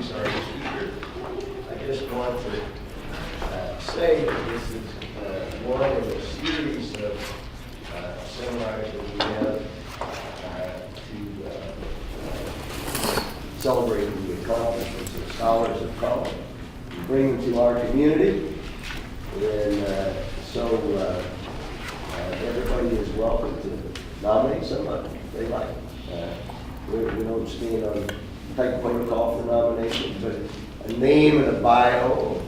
introduce our speaker. I just want to say that this is one of a series of seminars that we have to celebrate the accomplishments of scholars of color, bring them to our community, and so everybody is welcome to nominate someone they like. We don't stand on tight protocol for nominations, but a name and a bio,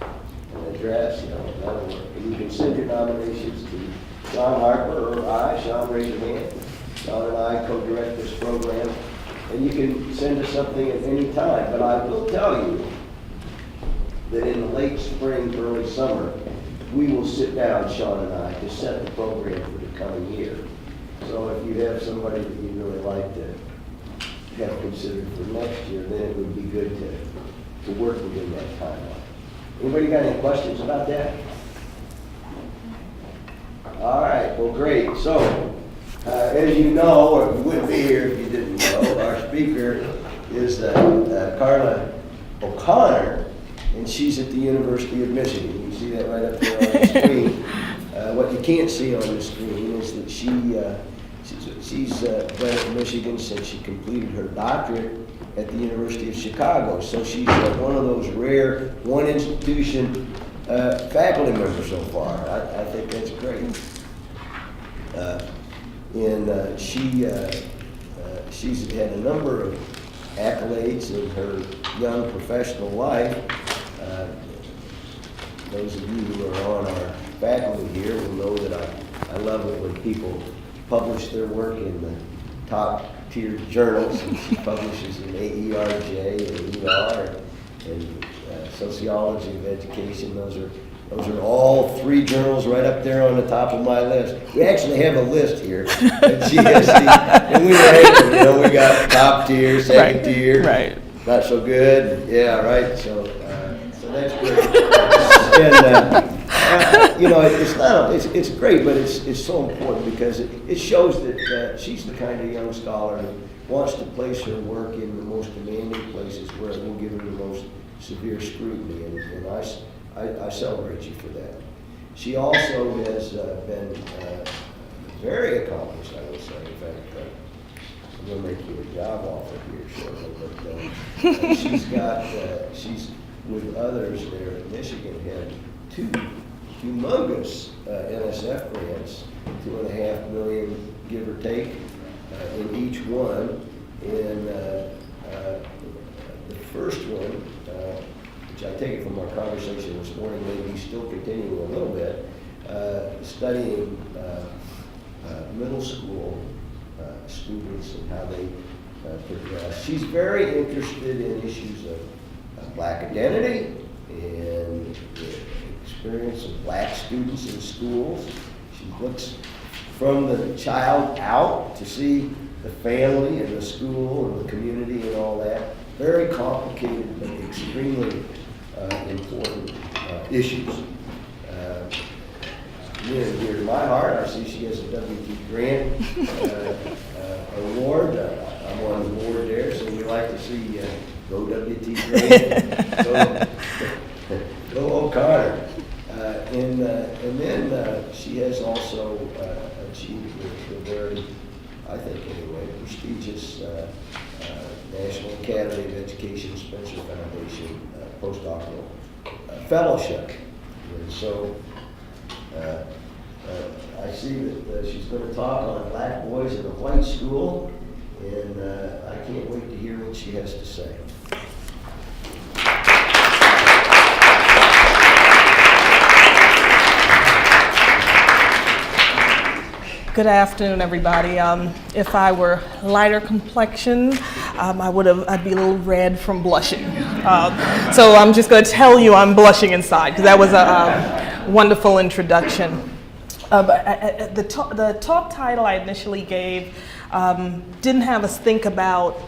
an address, that'll work. And you can send your nominations to Sean Harper or I. Sean, raise your hand. Sean and I co-direct this program. And you can send us something at any time. But I will tell you that in the late spring, early summer, we will sit down, Sean and I, to set the program for the coming year. So if you have somebody that you really like to have considered for next year, then it would be good to work within that timeline. Anybody got any questions about that? All right, well, great. So, as you know, or you wouldn't be here if you didn't know, our speaker is Carla O'Connor, and she's at the University of Michigan. You see that right up there on the screen. What you can't see on the screen is that she's been at Michigan since she completed her doctorate at the University of Chicago. So she's one of those rare one institution faculty members so far. I think that's great. And she's had a number of accolades in her young professional life. Those of you who are on our faculty here will know that I love it when people publish their work in the top tier journals, and she publishes in AERJ and ER and Sociology of Education. Those are all three journals right up there on the top of my list. We actually have a list here at GSD, and we rank them. We got top tier, second tier, not so good, yeah, right. So that's great. And it's great, but it's so important because it shows that she's the kind of young scholar who wants to place her work in the most demanding places where it will give her the most severe scrutiny, and I celebrate you for that. She also has been very accomplished, I would say. In fact, I'm going to make you a job offer here shortly, but she's with others there at Michigan had two humongous NSF grants, $2.5 million, give or take, in each one. And the first one, which I take it from our conversation this morning, maybe still continuing a little bit, studying middle school students and how they progress. She's very interested in issues of Black identity and the experience of Black students in schools. She looks from the child out to see the family and the school and the community and all that. Very complicated but extremely important issues. Near and dear to my heart, I see she has a W.T. Grant award. I'm on the board there, so we like to see go W.T. Grant, go O'Connor. And then she has also achieved the very, I think anyway, prestigious National Academy of Education Spencer Foundation postdoctoral fellowship. And so I see that she's going to talk on Black boys in a white school, and I can't wait to hear what she has to say. Good afternoon, everybody. If I were lighter complexion, I'd be a little red from blushing. So I'm just going to tell you I'm blushing inside because that was a wonderful introduction. But the talk title I initially gave didn't have us think about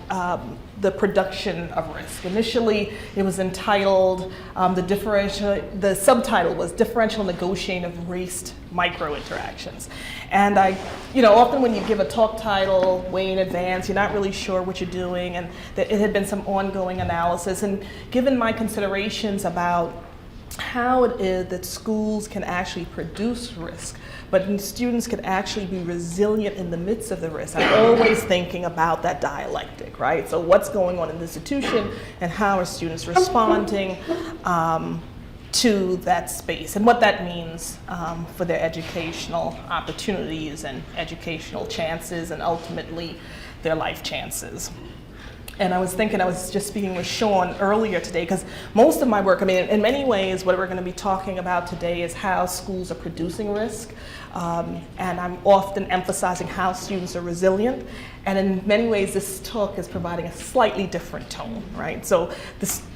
the production of risk. Initially, it was entitled, the subtitle was Differential Negotiating of Raced Micro-Interactions. And often when you give a talk title way in advance, you're not really sure what you're doing, and that it had been some ongoing analysis. And given my considerations about how it is that schools can actually produce risk, but students can actually be resilient in the midst of the risk. I'm always thinking about that dialectic, right? So what's going on in the institution and how are students responding to that space and what that means for their educational opportunities and educational chances and ultimately their life chances. And I was thinking, I was just speaking with Sean earlier today, because most of my work, in many ways, what we're going to be talking about today is how schools are producing risk. And I'm often emphasizing how students are resilient. And in many ways, this talk is providing a slightly different tone, right? So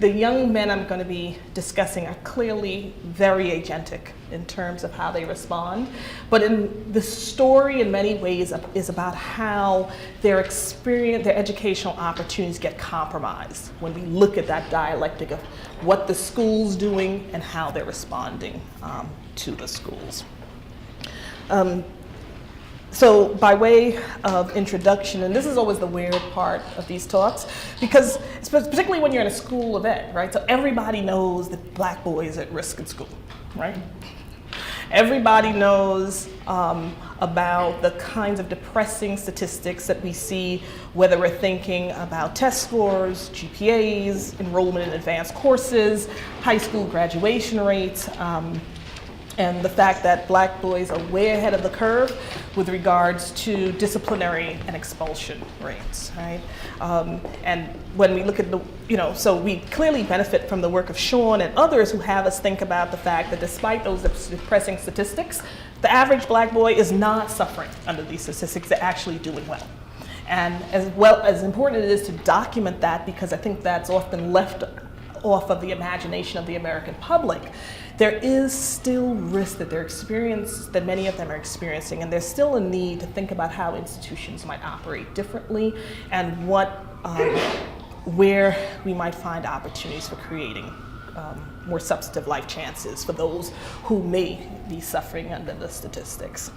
the young men I'm going to be discussing are clearly very agentic in terms of how they respond. But in the story, in many ways, is about how their experience, their educational opportunities get compromised when we look at that dialectic of what the school's doing and how they're responding to the schools. So by way of introduction, and this is always the weird part of these talks, because particularly when you're in a school event, right? So everybody knows that black boys are at risk in school, right? Everybody knows about the kinds of depressing statistics that we see, whether we're thinking about test scores, GPAs, enrollment in advanced courses, high school graduation rates, and the fact that black boys are way ahead of the curve with regards to disciplinary and expulsion rates, right? And when we look at so we clearly benefit from the work of Sean and others who have us think about the fact that despite those depressing statistics, the average black boy is not suffering under these statistics, they're actually doing well. And as important it is to document that, because I think that's often left off of the imagination of the American public, there is still risk that that many of them are experiencing, and there's still a need to think about how institutions might operate differently and where we might find opportunities for creating more substantive life chances for those who may be suffering under the statistics.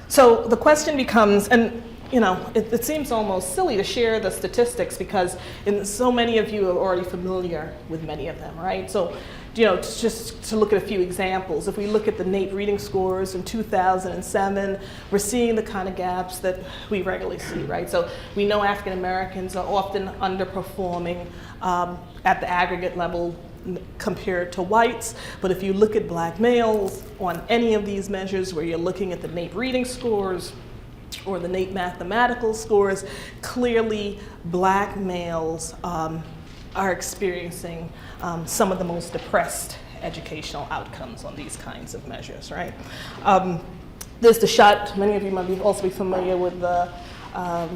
So the question becomes, and it seems almost silly to share the statistics because so many of you are already familiar with many of them, right? So, just to look at a few examples, if we look at the NAEP reading scores in 2007, we're seeing the kind of gaps that we regularly see, right? So we know African Americans are often underperforming at the aggregate level compared to whites, but if you look at black males on any of these measures where you're looking at the NAEP reading scores or the NAEP mathematical scores, clearly black males are experiencing some of the most depressed educational outcomes on these kinds of measures, right? There's the SHOT, many of you might also be familiar with the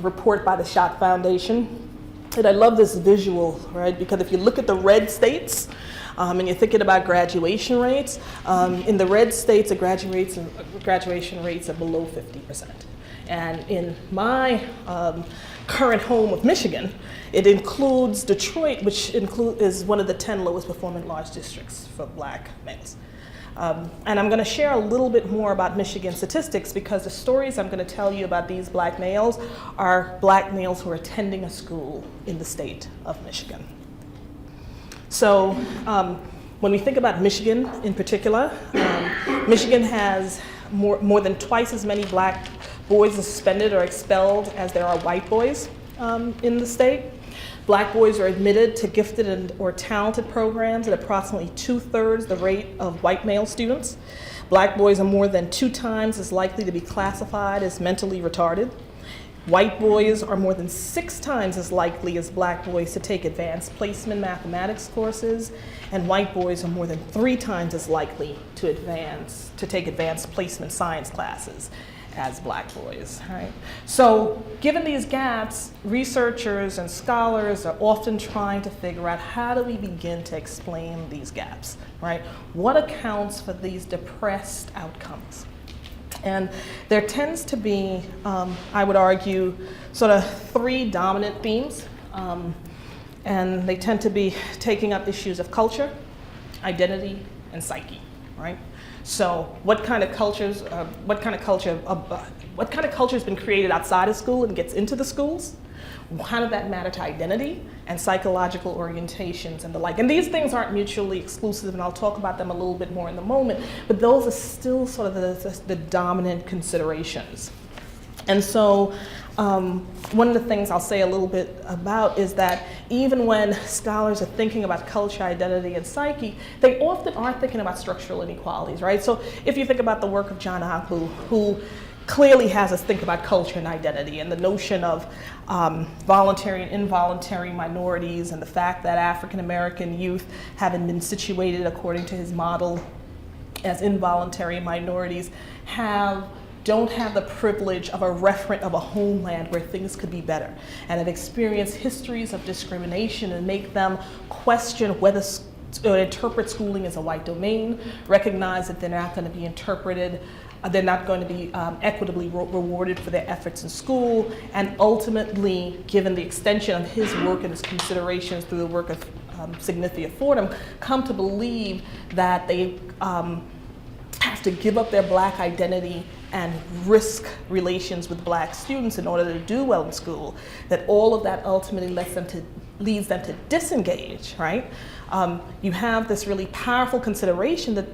report by the SHOT Foundation. And I love this visual, right? Because if you look at the red states, and you're thinking about graduation rates, in the red states, the graduation rates are below 50%. And in my current home of Michigan, it includes Detroit, which is one of the 10 lowest performing large districts for black males. And I'm going to share a little bit more about Michigan statistics because the stories I'm going to tell you about these black males are black males who are attending a school in the state of Michigan. So when we think about Michigan in particular, Michigan has more than twice as many black boys suspended or expelled as there are white boys in the state. Black boys are admitted to gifted or talented programs at approximately 2/3 the rate of white male students. Black boys are more than 2 times as likely to be classified as mentally retarded. White boys are more than 6 times as likely as black boys to take advanced placement mathematics courses, and white boys are more than 3 times as likely to take advanced placement science classes as black boys, right? So given these gaps, researchers and scholars are often trying to figure out how do we begin to explain these gaps, right? What accounts for these depressed outcomes? And there tends to be, I would argue, sort of 3 dominant themes And they tend to be taking up issues of culture, identity, and psyche, right? So what kind of culture has been created outside of school and gets into the schools? How does that matter to identity and psychological orientations and the like? And these things aren't mutually exclusive, and I'll talk about them a little bit more in the moment, but those are still sort of the dominant considerations. And so one of the things I'll say a little bit about is that even when scholars are thinking about culture, identity, and psyche, they often are thinking about structural inequalities, right? So if you think about the work of John Agbu, who clearly has us think about culture and identity and the notion of voluntary and involuntary minorities, and the fact that African American youth haven't been situated according to his model as involuntary minorities don't have the privilege of a referent of a homeland where things could be better, and have experienced histories of discrimination and make them question whether interpret schooling as a white domain, recognize that they're not going to be they're not going to be equitably rewarded for their efforts in school, and ultimately, given the extension of his work and his considerations through the work of Significant Fordham, come to believe that they have to give up their Black identity and risk relations with Black students in order to do well in school, that all of that ultimately leads them to disengage, right? You have this really powerful consideration that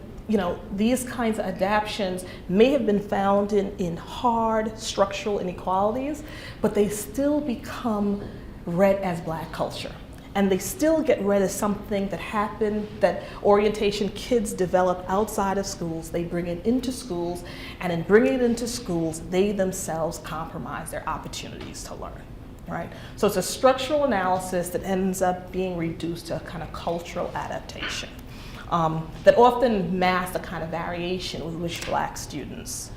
these kinds of adaptations may have been found in hard structural inequalities, but they still become read as Black culture. And they still get read as something that happened, that orientation kids develop outside of schools. They bring it into schools, and in bringing it into schools, they themselves compromise their opportunities to learn, right? So it's a structural analysis that ends up being reduced to a kind of cultural adaptation that often masks the kind of variation with which Black students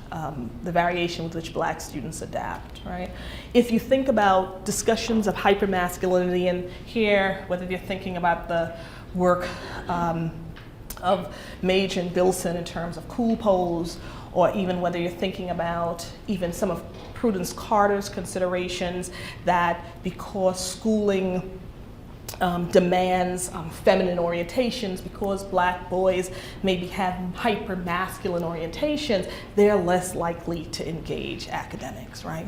adapt, right? If you think about discussions of hypermasculinity, and here, whether you're thinking about the work of Mage and Bilson in terms of cool pose, or even whether you're thinking about even some of Prudence Carter's considerations that because schooling demands feminine orientations, because Black boys maybe have hyper masculine orientations, they're less likely to engage academics, right?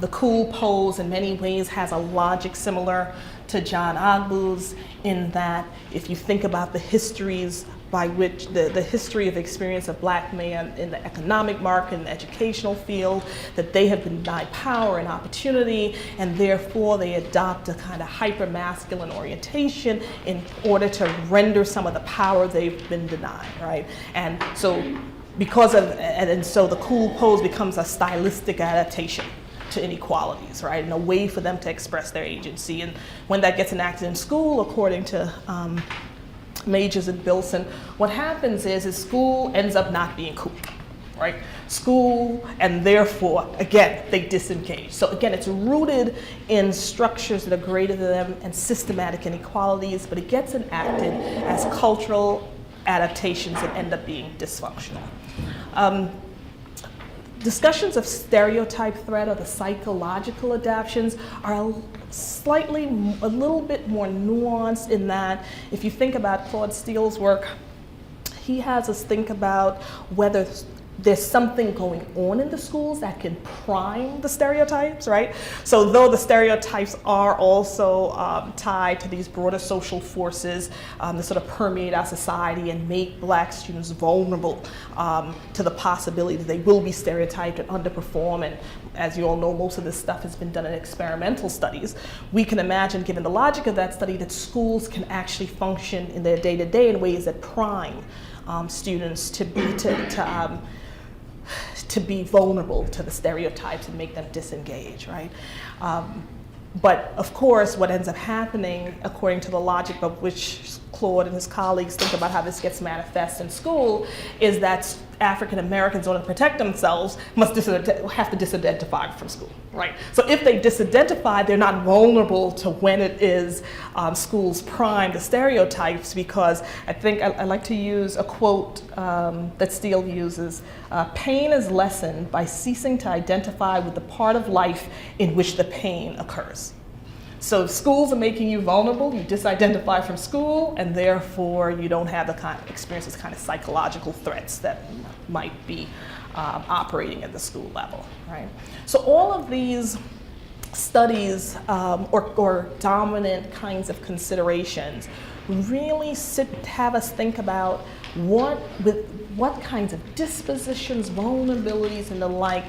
The cool pose in many ways has a logic similar to John Agbu's, in that if you think about the histories by which the history of experience of Black men in the economic market and the educational field, that they have been denied power and opportunity, and therefore they adopt a kind of hyper-masculine orientation in order to render some of the power they've been denied, right? And so so the cool pose becomes a stylistic adaptation to inequalities, right? And a way for them to express their agency. And when that gets enacted in school, according to Majors and Bilson, what happens is school ends up not being cool, right? School, and therefore, again, they disengage. So again, it's rooted in structures that are greater than them and systematic inequalities, but it gets enacted as cultural adaptations that end up being dysfunctional. Discussions of stereotype threat or the psychological adaptations are a little bit more nuanced, in that if you think about Claude Steele's work, he has us think about whether there's something going on in the schools that can prime the stereotypes, right? So though the stereotypes are also tied to these broader social forces that sort of permeate our society and make Black students vulnerable to the possibility that they will be stereotyped and underperform, and as you all know, most of this stuff has been done in experimental studies, we can imagine, given the logic of that study, that schools can actually function in their day-to-day in ways that prime students to be vulnerable to the stereotypes and make them disengage, right? But of course, what ends up happening, according to the logic of which Claude and his colleagues think about how this gets manifest in school, is that African Americans, in order to protect themselves, have to disidentify from school, right? So if they disidentify, they're not vulnerable to when it is schools prime the stereotypes, because I think I like to use a quote that Steele uses: pain is lessened by ceasing to identify with the part of life in which the pain occurs. So if schools are making you vulnerable, you disidentify from school, and therefore you don't have the kind of experience, this kind of psychological threats that might be operating at the school level, right? So all of these studies or dominant kinds of considerations really have us think about what kinds of dispositions, vulnerabilities, and the like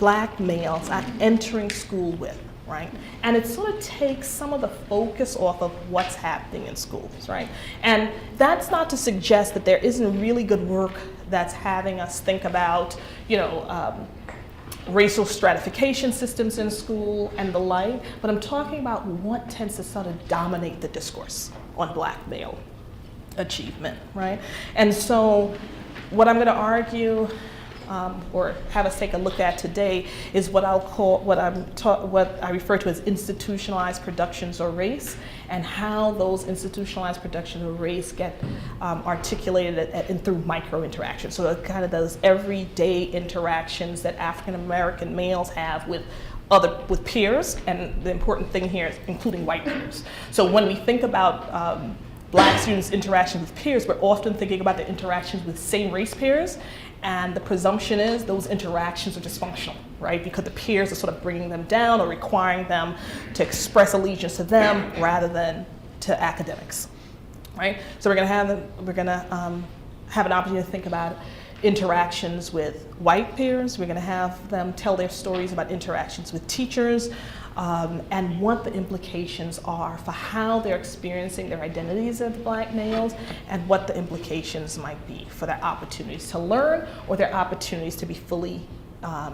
Black males are entering school with, right? And it sort of takes some of the focus off of what's happening in schools, right? And that's not to suggest that there isn't really good work that's having us think about, racial stratification systems in school and the like, but I'm talking about what tends to sort of dominate the discourse on Black male achievement, right? And so what I'm going to argue or have us take a look at today is what I'll call, what I refer to as institutionalized productions or race, and how those institutionalized productions of race get articulated and through micro interactions. So kind of those everyday interactions that African American males have with peers, and the important thing here is including white peers. So when we think about Black students' interactions with peers, we're often thinking about the interactions with same race peers, and the presumption is those interactions are dysfunctional, right? Because the peers are sort of bringing them down or requiring them to express allegiance to them rather than to academics, right? So we're gonna have an opportunity to think about interactions with white peers. We're gonna have them tell their stories about interactions with teachers, and what the implications are for how they're experiencing their identities as Black males, and what the implications might be for their opportunities to learn or their opportunities to be fully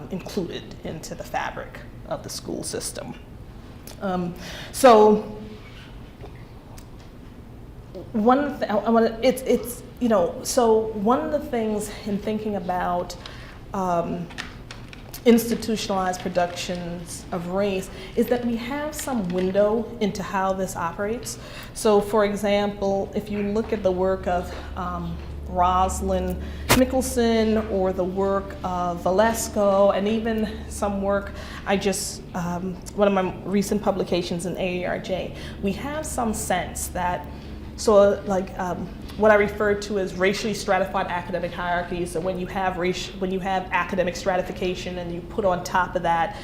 included into the fabric of the school system. So one of the, so one of the things in thinking about institutionalized productions of race is that we have some window into how this operates. So for example, if you look at the work of Rosalind Nicholson or the work of Valesco, and even some work one of my recent publications in AARJ, we have some sense that, what I refer to as racially stratified academic hierarchies. So when you have academic stratification and you put on top of that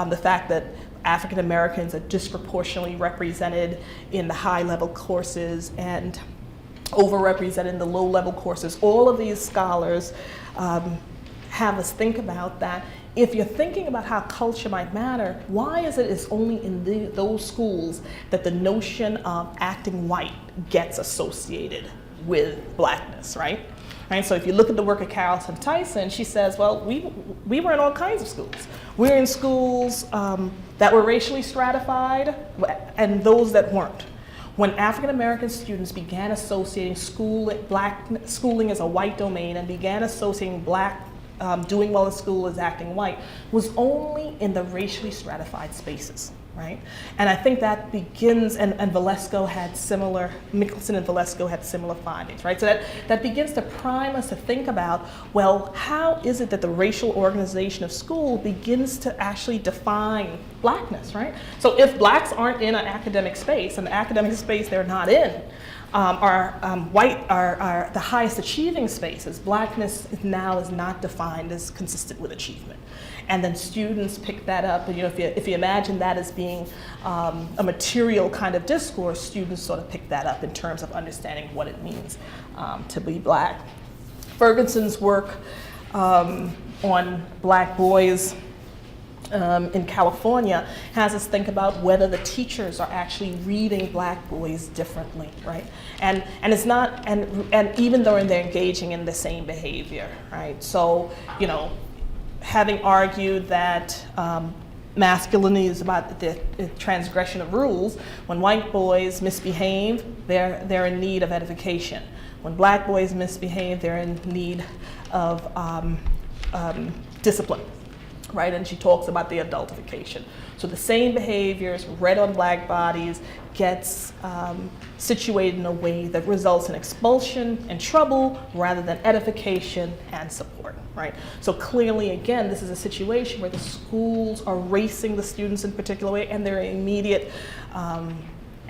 the fact that African Americans are disproportionately represented in the high level courses and overrepresented in the low level courses, all of these scholars have us think about that. If you're thinking about how culture might matter, why is it it's only in those schools that the notion of acting white gets associated with Blackness, right? So if you look at the work of Carla Tyson, she says, well, we were in all kinds of schools. We were in schools that were racially stratified and those that weren't. When African American students began associating schooling as a white domain and began associating Black doing well in school as acting white, was only in the racially stratified spaces, right? And I think that begins, and Valesco had similar, Mickelson and Valesco had similar findings, right? So that begins to prime us to think about, well, how is it that the racial organization of school begins to actually define Blackness, right? So if Blacks aren't in an academic space, and the academic space they're not in, white are the highest achieving spaces, Blackness now is not defined as consistent with achievement. And then students pick that up, and if you imagine that as being a material kind of discourse, students sort of pick that up in terms of understanding what it means to be Black. Ferguson's work on Black boys in California has us think about whether the teachers are actually reading Black boys differently, right? And it's not, and even though they're engaging in the same behavior, right? So, having argued that masculinity is about the transgression of rules, when white boys misbehave, they're in need of edification. When Black boys misbehave, they're in need of discipline. Right, and she talks about the adultification. So the same behaviors read on Black bodies gets situated in a way that results in expulsion and trouble rather than edification and support. right? So clearly, again, this is a situation where the schools are racing the students in a particular way, and there are immediate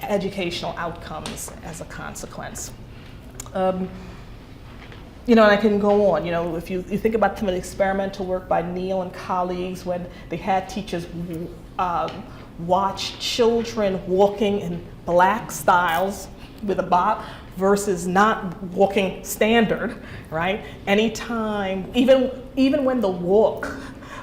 educational outcomes as a consequence. You know, and I can go on. You know, if you think about some of the experimental work by Neal and colleagues when they had teachers watch children walking in black styles with a bob versus not walking standard, right? Anytime, even when the walk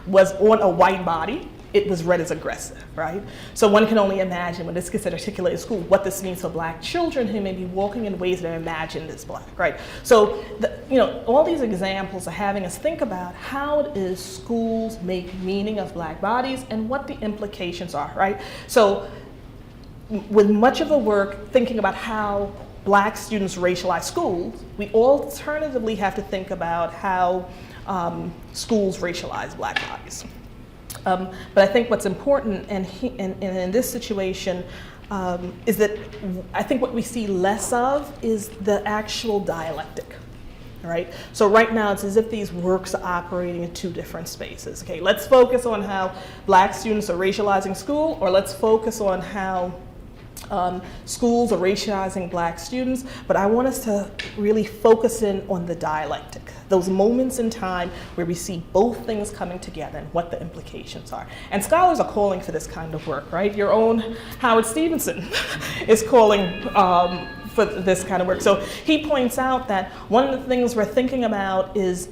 was on a white body, it was read as aggressive, right? So one can only imagine when this gets articulated in school what this means for black children who may be walking in ways that are imagined as black, right? So, you know, all these examples are having us think about how it is schools make meaning of black bodies and what the implications are, right? So with much of the work thinking about how black students racialize schools, we alternatively have to think about how schools racialize black bodies. But I think what's important and in this situation is that I think what we see less of is the actual dialectic, right? So right now it's as if these works are operating in two different spaces. Okay, let's focus on how black students are racializing school, or let's focus on how schools are racializing black students, but I want us to really focus in on the dialectic, those moments in time where we see both things coming together and what the implications are. And scholars are calling for this kind of work, right? Your own Howard Stevenson is calling for this kind of work. So he points out that one of the things we're thinking about is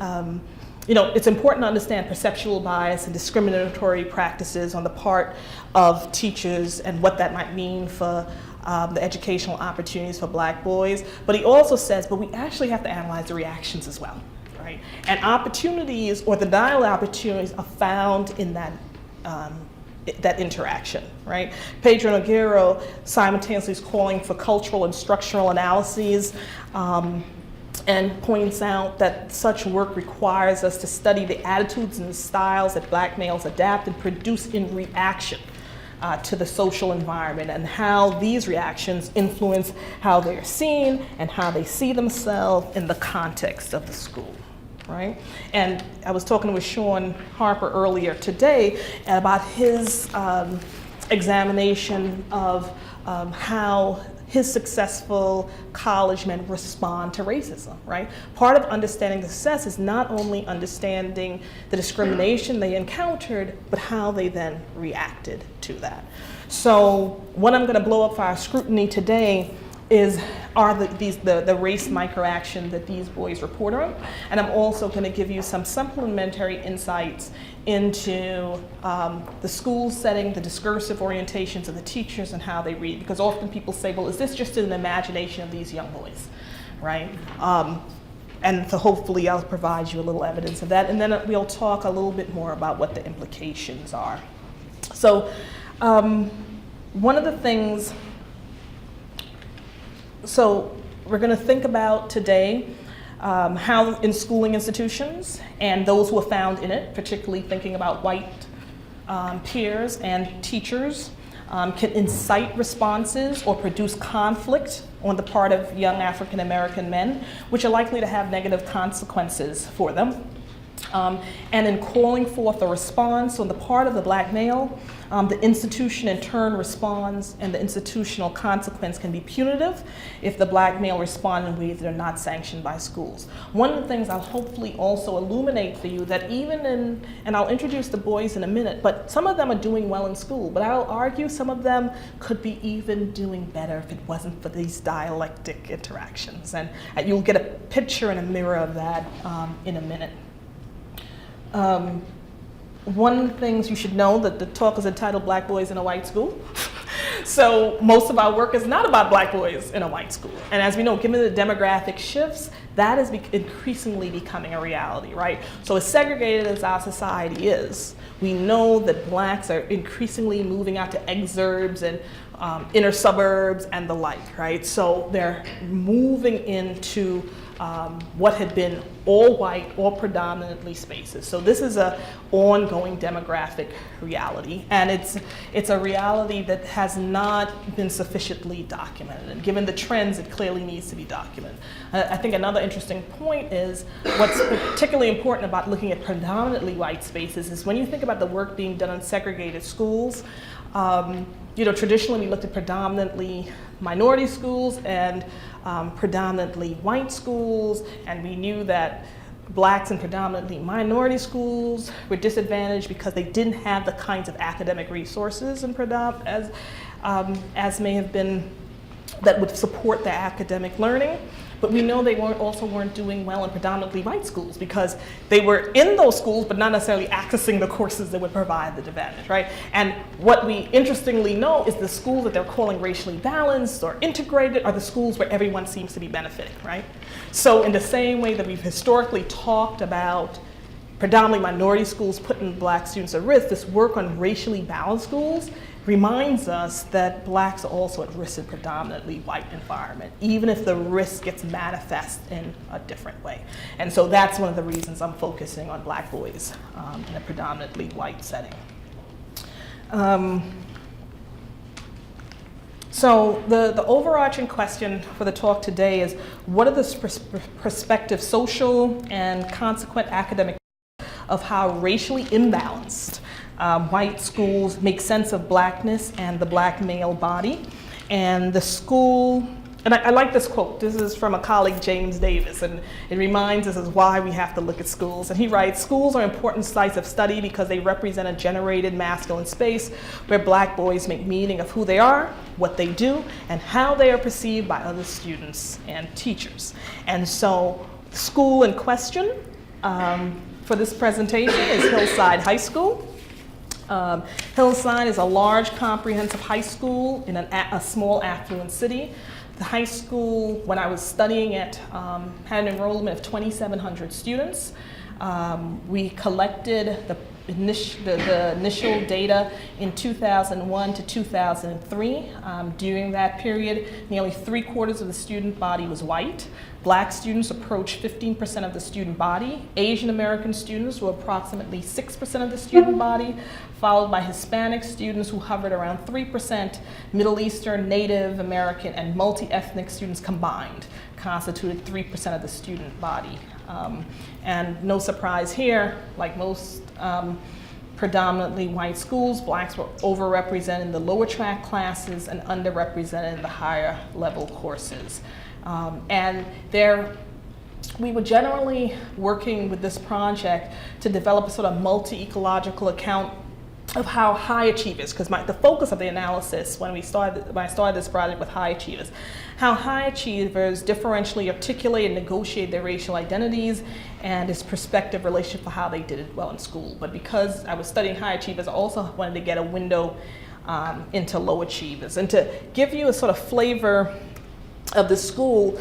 you know, it's important to understand perceptual bias and discriminatory practices on the part of teachers and what that might mean for the educational opportunities for black boys. But he also says, but we actually have to analyze the reactions as well, right? And opportunities, or the dialogue opportunities, are found in that that interaction, right? Pedro Nogueira simultaneously is calling for cultural and structural analyses, and points out that such work requires us to study the attitudes and the styles that black males adapt and produce in reaction to the social environment, and how these reactions influence how they're seen and how they see themselves in the context of the school, right? And I was talking with Sean Harper earlier today about his examination of how his successful college men respond to racism, right? Part of understanding success is not only understanding the discrimination they encountered, but how they then reacted to that. So what I'm gonna blow up for our scrutiny today are the race microaction that these boys report on. And I'm also gonna give you some supplementary insights into the school setting, the discursive orientations of the teachers and how they read. Because often people say, well, is this just an imagination of these young boys, right? And so hopefully I'll provide you a little evidence of that. And then we'll talk a little bit more about what the implications are. So one of the things, so we're gonna think about today how in schooling institutions and those who are found in it, particularly thinking about white peers and teachers, can incite responses or produce conflict on the part of young African American men, which are likely to have negative consequences for them. And in calling forth a response on the part of the black male, the institution in turn responds, and the institutional consequence can be punitive if the black male respond in ways that are not sanctioned by schools. One of the things I'll hopefully also illuminate for you that even in, and I'll introduce the boys in a minute, but some of them are doing well in school, but I'll argue some of them could be even doing better if it wasn't for these dialectic interactions. And you'll get a picture and a mirror of that in a minute. One of the things you should know that the talk is entitled Black Boys in a White School. So most of our work is not about black boys in a white school. And as we know, given the demographic shifts, that is increasingly becoming a reality, right? So as segregated as our society is, we know that blacks are increasingly moving out to exurbs and inner suburbs and the like, right? So they're moving into what had been all white, all predominantly spaces. So this is an ongoing demographic reality, and it's a reality that has not been sufficiently documented. And given the trends, it clearly needs to be documented. I think another interesting point is what's particularly important about looking at predominantly white spaces is when you think about the work being done in segregated schools. Traditionally we looked at predominantly minority schools and predominantly white schools, and we knew that blacks in predominantly minority schools were disadvantaged because they didn't have the kinds of academic resources and as may have been that would support their academic learning. But we know they weren't doing well in predominantly white schools because they were in those schools but not necessarily accessing the courses that would provide the advantage, right? And what we interestingly know is the schools that they're calling racially balanced or integrated are the schools where everyone seems to be benefiting, right? So in the same way that we've historically talked about predominantly minority schools putting black students at risk, this work on racially balanced schools reminds us that blacks are also at risk in predominantly white environment, even if the risk gets manifest in a different way. And so that's one of the reasons I'm focusing on black boys in a predominantly white setting. So the overarching question for the talk today is, what are the prospective social and consequent academic of how racially imbalanced white schools make sense of blackness and the black male body? And the school, and I like this quote. This is from a colleague, James Davis, and it reminds us of why we have to look at schools. And he writes, schools are important sites of study because they represent a generated masculine space where black boys make meaning of who they are, what they do, and how they are perceived by other students and teachers. And so the school in question for this presentation is Hillside High School. Hillside is a large comprehensive high school in a small affluent city. The high school, when I was studying it, had an enrollment of 2,700 students. We collected the initial data in 2001 to 2003. During that period, nearly 3/4 of the student body was white. Black students approached 15% of the student body. Asian American students were approximately 6% of the student body, followed by Hispanic students who hovered around 3%. Middle Eastern, Native American, and multi-ethnic students combined constituted 3% of the student body. And no surprise here, like most predominantly white schools, blacks were overrepresented in the lower track classes and underrepresented in the higher level courses. We were generally working with this project to develop a sort of multi-ecological account of how high achievers, because the focus of the analysis when I started this project with high achievers, how high achievers differentially articulate and negotiate their racial identities and its prospective relationship for how they did it well in school. But because I was studying high achievers, I also wanted to get a window into low achievers. And to give you a sort of flavor of the school,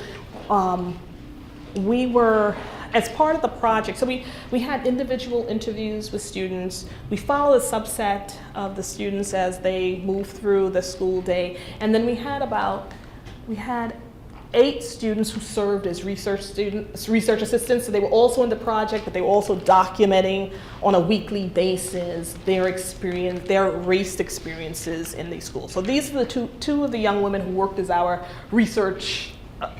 we were, as part of the project, so we had individual interviews with students. We followed a subset of the students as they moved through the school day. And then we had 8 students who served as research assistants. So they were also in the project, but they were also documenting on a weekly basis their experience, their race experiences in these schools. So these are the two of the young women who worked as our research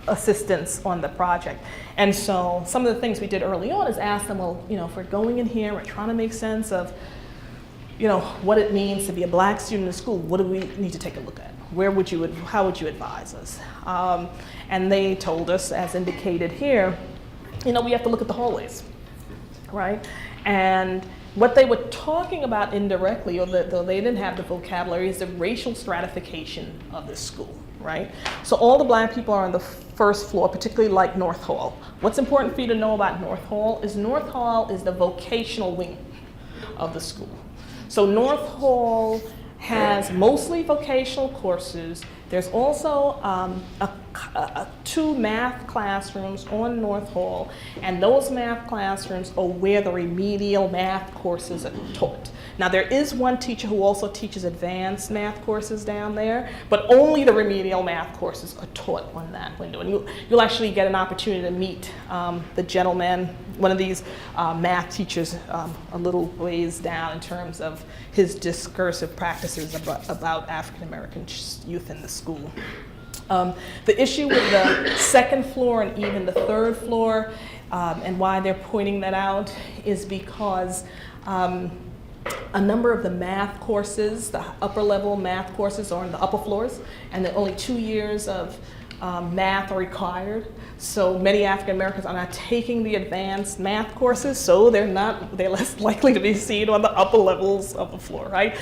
assistants on the project. And so some of the things we did early on is ask them, well, if we're going in here, we're trying to make sense of, what it means to be a black student in school, what do we need to take a look at? How would you advise us? And they told us, as indicated here, we have to look at the hallways, right? And what they were talking about indirectly, though they didn't have the vocabulary, is the racial stratification of this school, right? So all the black people are on the first floor, particularly like North Hall. What's important for you to know about North Hall is the vocational wing of the school. So North Hall has mostly vocational courses. There's also a 2 math classrooms on North Hall, and those math classrooms are where the remedial math courses are taught. Now, there is one teacher who also teaches advanced math courses down there, but only the remedial math courses are taught on that window. And you'll actually get an opportunity to meet the gentleman, one of these math teachers, a little ways down in terms of his discursive practices about African American youth in the school. The issue with the second floor and even the third floor, and why they're pointing that out, is because a number of the math courses, the upper level math courses, are on the upper floors, and that only 2 years of math are required. So many African Americans are not taking the advanced math courses, so they're less likely to be seen on the upper levels of the floor, right?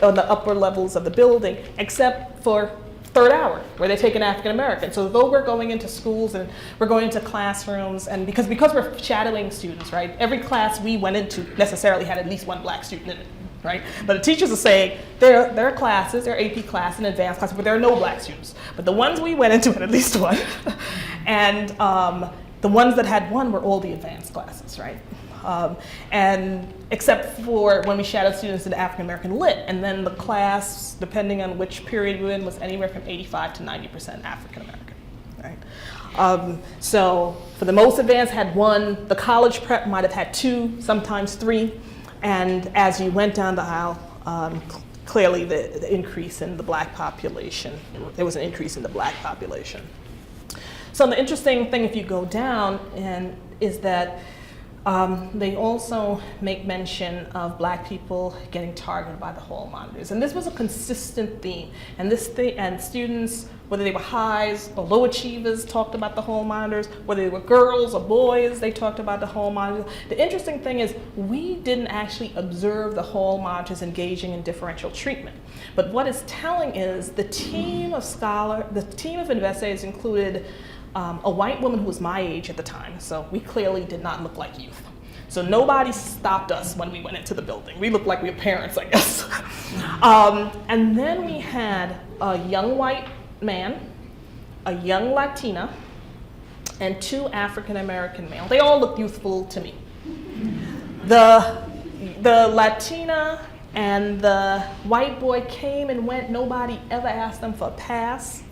On the upper levels of the building, except for third hour, where they're taking African American. So though we're going into schools and we're going into classrooms, and because we're shadowing students, right? Every class we went into necessarily had at least one black student in it, right? But the teachers are saying there are classes, there are AP class and advanced classes, but there are no black students. But the ones we went into had at least one. And the ones that had one were all the advanced classes, right? And except for when we shadowed students in African American Lit, and then the class, depending on which period we were in, was anywhere from 85 to 90% African American, right? So for the most advanced had one, the college prep might have had 2, sometimes 3, and as you went down the aisle, clearly the increase in the black population, there was an increase in the black population. So the interesting thing if you go down is that they also make mention of black people getting targeted by the hall monitors. And this was a consistent theme. And students, whether they were highs or low achievers, talked about the hall monitors. Whether they were girls or boys, they talked about the hall monitors. The interesting thing is we didn't actually observe the hall monitors engaging in differential treatment. But what it's telling is the team of investigators included a white woman who was my age at the time, so we clearly did not look like youth. So nobody stopped us when we went into the building. We looked like we were parents, I guess. And then we had a young white man, a young Latina, and 2 African American males. They all looked youthful to me. The Latina and the white boy came and went. Nobody ever asked them for a pass.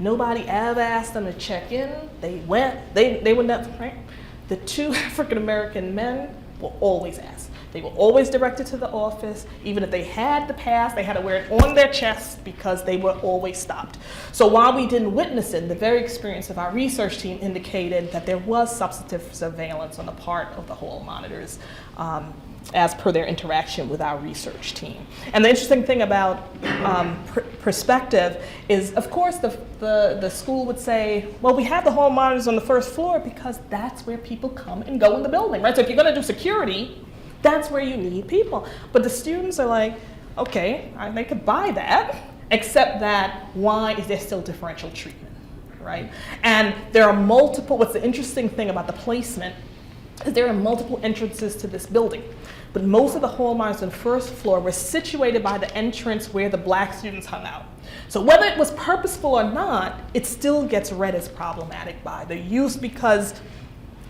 Nobody ever asked them to check in. They went, they were never, right? The 2 African American men were always asked. They were always directed to the office. Even if they had the pass, they had to wear it on their chest because they were always stopped. So while we didn't witness it, the very experience of our research team indicated that there was substantive surveillance on the part of the hall monitors, as per their interaction with our research team. And the interesting thing about perspective is, of course, the school would say, well, we have the hall monitors on the first floor because that's where people come and go in the building, right? So if you're gonna do security, that's where you need people. But the students are like, okay, they could buy that, except that why is there still differential treatment, right? And there are multiple, what's the interesting thing about the placement is there are multiple entrances to this building. But most of the hall monitors on the first floor were situated by the entrance where the black students hung out. So whether it was purposeful or not, it still gets read as problematic by the youth because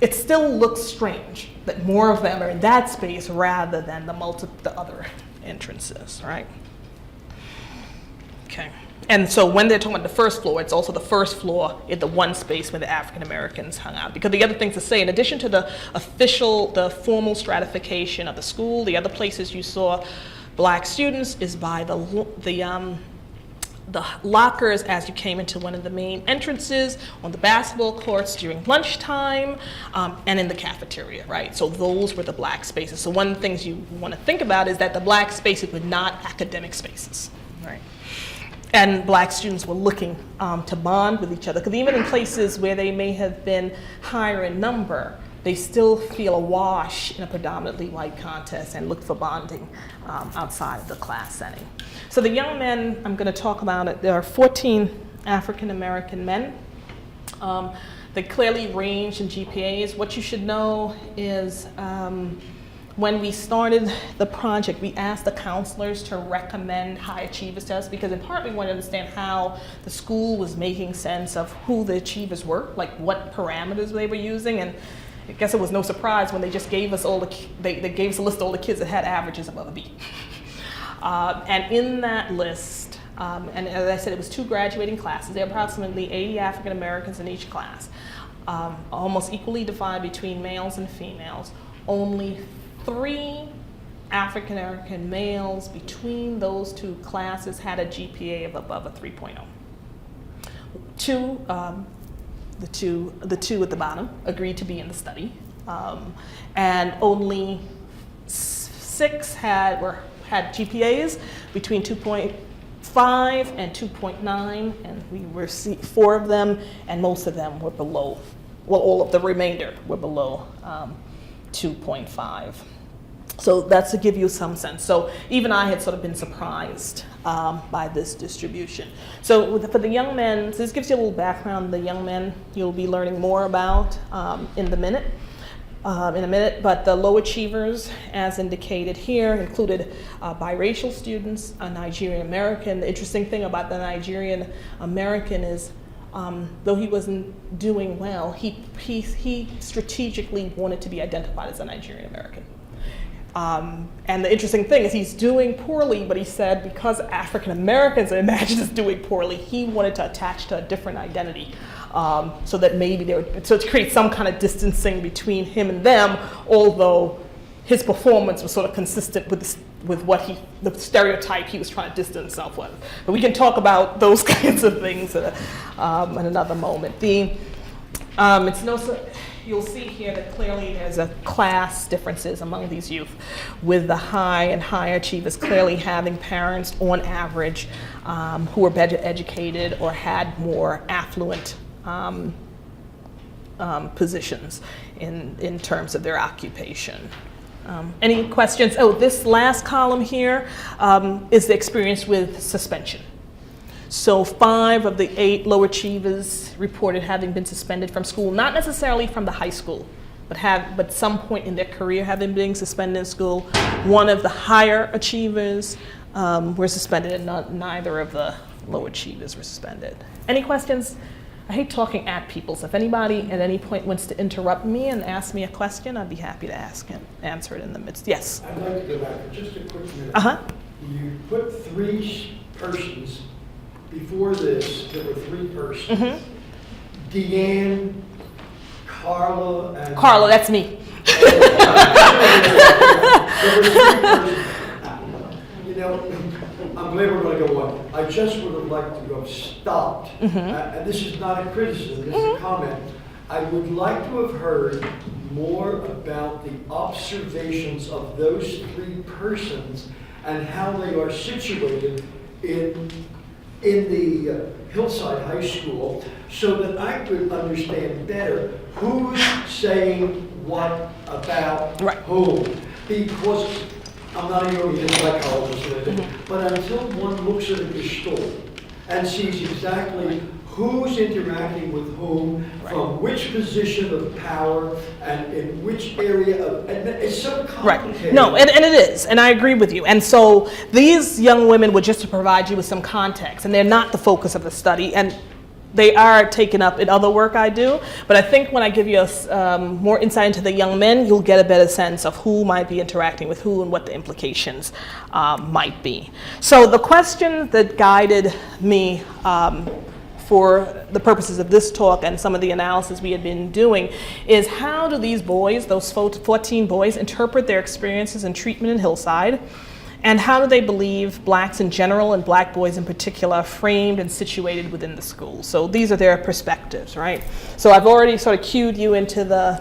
it still looks strange that more of them are in that space rather than the other entrances, right? Okay. And so when they're talking about the first floor, it's also the first floor in the one space where the African Americans hung out. Because the other thing to say, in addition to the formal stratification of the school, the other places you saw black students is by the lockers as you came into one of the main entrances, on the basketball courts during lunchtime, and in the cafeteria, right? So those were the black spaces. So one of the things you want to think about is that the black spaces were not academic spaces, right? And black students were looking to bond with each other, because even in places where they may have been higher in number, they still feel awash in a predominantly white context and look for bonding outside of the class setting. So the young men, I'm going to talk about it. There are 14 African American men. They clearly range in GPAs. What you should know is when we started the project, we asked the counselors to recommend high achievers to us because in part we wanted to understand how the school was making sense of who the achievers were, like what parameters they were using. And I guess it was no surprise when they just gave us they gave us a list of all the kids that had averages above a B. And in that list, and as I said, it was 2 graduating classes. There were approximately 80 African Americans in each class, almost equally divided between males and females. Only 3 African American males between those 2 classes had a GPA of above a 3.0. The two at the bottom agreed to be in the study, and only 6 had GPAs between 2.5 and 2.9, and we were 4 of them, and most of them were below. Well, all of the remainder were below 2.5. So that's to give you some sense. So even I had sort of been surprised by this distribution. So for the young men, so this gives you a little background. The young men you'll be learning more about in a minute. But the low achievers, as indicated here, included biracial students, a Nigerian American. The interesting thing about the Nigerian American is though he wasn't doing well, he strategically wanted to be identified as a Nigerian American. And the interesting thing is he's doing poorly, but he said because African Americans imagine is doing poorly, he wanted to attach to a different identity. So that maybe so to create some kind of distancing between him and them, although his performance was sort of consistent with what the stereotype he was trying to distance himself with. But we can talk about those kinds of things in another moment. You'll see here that clearly there's a class differences among these youth, with the high and higher achievers clearly having parents on average who were better educated or had more affluent positions in terms of their occupation. Any questions? Oh, this last column here is the experience with suspension. So 5 of the 8 low achievers reported having been suspended from school, not necessarily from the high school, but some point in their career having been suspended in school. 1 of the higher achievers were suspended, and neither of the low achievers were suspended. Any questions? I hate talking at people, so if anybody at any point wants to interrupt me and ask me a question, I'd be happy to answer it in the midst. Yes? I'd like to go back for just a quick minute. Uh-huh. You put 3 persons before this. There were 3 persons. Mm-hmm. Deanne, Carla, and... Carla, that's me. There were 3 persons. You know, I'm glad we're going to go on. I just would have liked to have stopped. Mm-hmm. And this is not a criticism, this is a comment. I would like to have heard more about the observations of those 3 persons and how they are situated in the Hillside High School, so that I could understand better who's saying what about whom. Because I'm not a Jungian psychologist, but until one looks at a gestalt and sees exactly who's interacting with whom, from which position of power, and in which area of, and it's so complicated. Right. No, and it is, and I agree with you. And so these young women were just to provide you with some context, and they're not the focus of the study, and they are taken up in other work I do. But I think when I give you more insight into the young men, you'll get a better sense of who might be interacting with who and what the implications might be. So the question that guided me for the purposes of this talk and some of the analysis we had been doing is how do these boys, those 14 boys, interpret their experiences and treatment in Hillside, and how do they believe blacks in general and black boys in particular are framed and situated within the school? So these are their perspectives, right? So I've already sort of cued you into the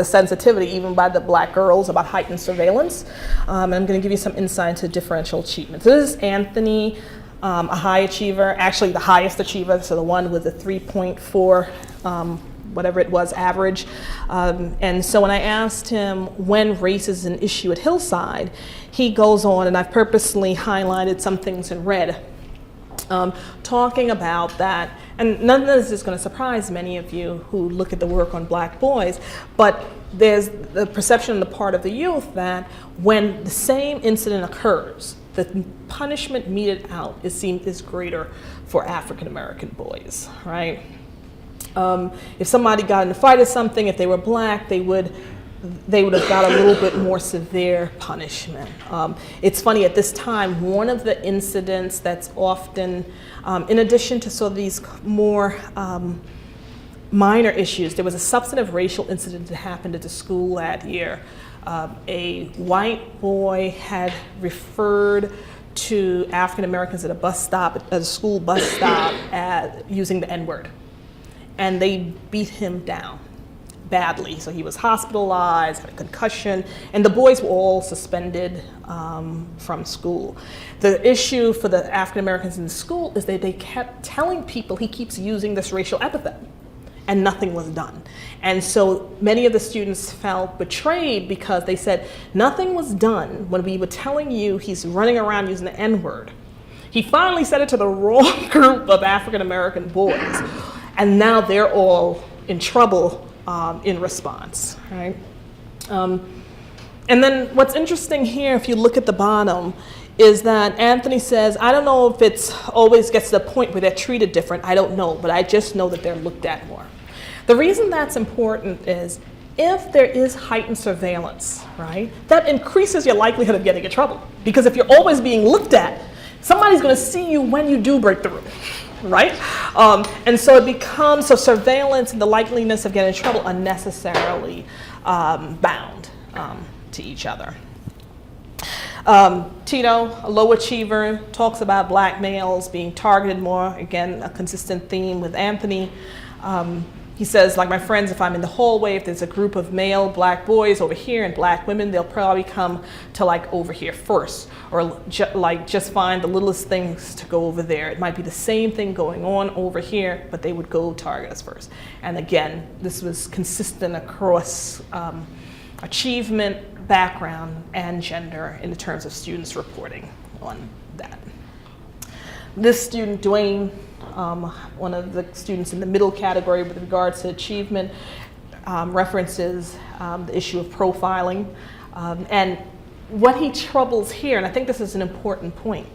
sensitivity even by the black girls about heightened surveillance. And I'm going to give you some insight into differential achievement. So this is Anthony, a high achiever, actually the highest achiever, so the one with the 3.4, whatever it was, average. And so when I asked him when race is an issue at Hillside, he goes on, and I've purposely highlighted some things in red. talking about that, and none of this is going to surprise many of you who look at the work on black boys, but there's the perception on the part of the youth that when the same incident occurs, the punishment meted out is greater for African American boys, right? If somebody got in a fight or something, if they were black, they would have got a little bit more severe punishment. It's funny, at this time, one of the incidents that's often, in addition to sort of these more minor issues, there was a substantive racial incident that happened at the school that year. A white boy had referred to African Americans at a school bus stop, using the N-word, and they beat him down badly. So he was hospitalized, had a concussion, and the boys were all suspended from school. The issue for the African Americans in the school is that they kept telling people he keeps using this racial epithet, and nothing was done. And so many of the students felt betrayed because they said, nothing was done when we were telling you he's running around using the N-word. He finally said it to the wrong group of African American boys, and now they're all in trouble in response, right? And then what's interesting here, if you look at the bottom, is that Anthony says, I don't know if it's always gets to the point where they're treated different, I don't know, but I just know that they're looked at more. The reason that's important is if there is heightened surveillance, right, that increases your likelihood of getting in trouble. Because if you're always being looked at, somebody's gonna see you when you do break the rule, right? And so it becomes, so surveillance and the likeliness of getting in trouble unnecessarily bound to each other. Tito, a low achiever, talks about black males being targeted more, again, a consistent theme with Anthony. He says, like my friends, if I'm in the hallway, if there's a group of male black boys over here and black women, they'll probably come to like over here first, or just find the littlest things to go over there. It might be the same thing going on over here, but they would go target us first. And again, this was consistent across achievement, background, and gender in the terms of students reporting on that. This student, Dwayne, one of the students in the middle category with regards to achievement, references the issue of profiling. And what he troubles here, and I think this is an important point,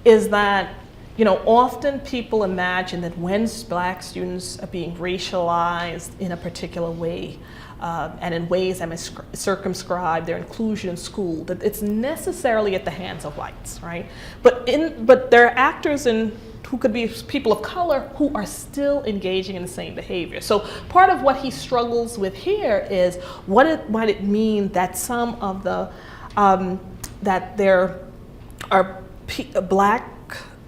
is that often people imagine that when black students are being racialized in a particular way, and in ways that may circumscribe their inclusion in school, that it's necessarily at the hands of whites, right? But there are actors who could be people of color who are still engaging in the same behavior. So part of what he struggles with here is what might it mean that some of the, that there are black